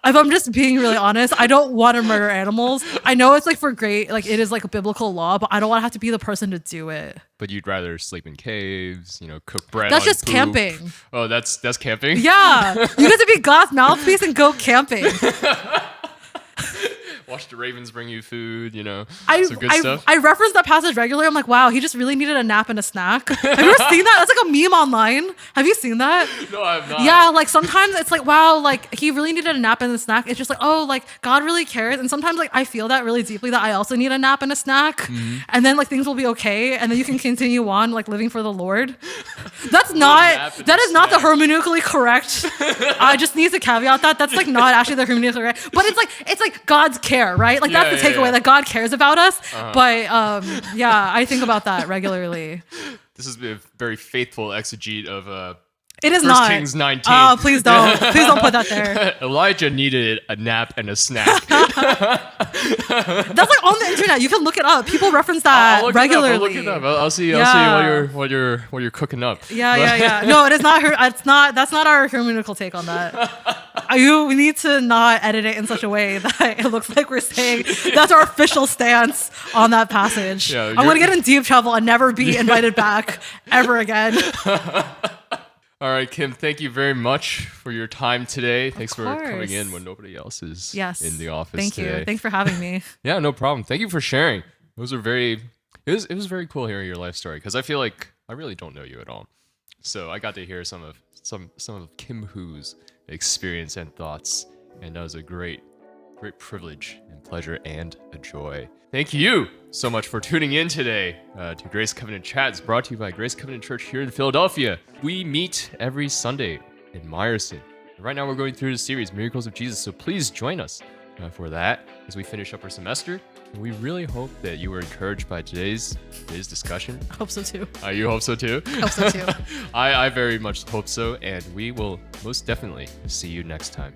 If I'm just being really honest, I don't want to murder animals. I know it's like it is like a biblical law, but I don't want to have to be the person to do it. But you'd rather sleep in caves, you know, cook bread. That's on just poop. camping. Oh, that's camping? Yeah. You get to be God's mouthpiece and go camping. Watch the ravens bring you food, you know, some good stuff. I reference that passage regularly. I'm like, wow, he just really needed a nap and a snack. Have you ever seen that? That's like a meme online. Have you seen that? No, I have not. Yeah, like sometimes it's like, wow, like he really needed a nap and a snack. It's just like, oh, like God really cares. And sometimes like I feel that really deeply that I also need a nap and a snack. And then like things will be okay. And then you can continue on like living for the Lord. That is not the hermeneutically correct. I just need to caveat that. That's like not actually the hermeneutically correct. But it's like God's care. Right? Like that's the takeaway that God cares about us. But I think about that regularly. This has been a very faithful exegete of It is 1 not. Kings 19. Oh, please don't. Please don't put that there. Elijah needed a nap and a snack. That's like on the internet. You can look it up. People reference that I'll look regularly. It up. I'll look it up. I'll see. Yeah. I'll see what you're cooking up. Yeah. No, it is not. It's not. That's not our hermeneutical take on that. We need to not edit it in such a way that it looks like we're saying that's our official stance on that passage. Yeah, I'm gonna get in deep trouble and never be invited back ever again. All right, Kim, thank you very much for your time today. Thanks for course. coming in when nobody else is in the office Thank today. you. Thanks for having me. Yeah, no problem. Thank you for sharing. It was very cool hearing your life story because I feel like I really don't know you at all. So I got to hear some of Kim Hoo's experience and thoughts, and that was a great privilege and pleasure and a joy. Thank you so much for tuning in today to Grace Covenant Chats, brought to you by Grace Covenant Church here in Philadelphia. We meet every Sunday in Meyerson. And right now we're going through the series, Miracles of Jesus, so please join us for that as we finish up our semester. And we really hope that you were encouraged by today's discussion. I hope so too. You hope so too? Hope so too. I very much hope so, and we will most definitely see you next time.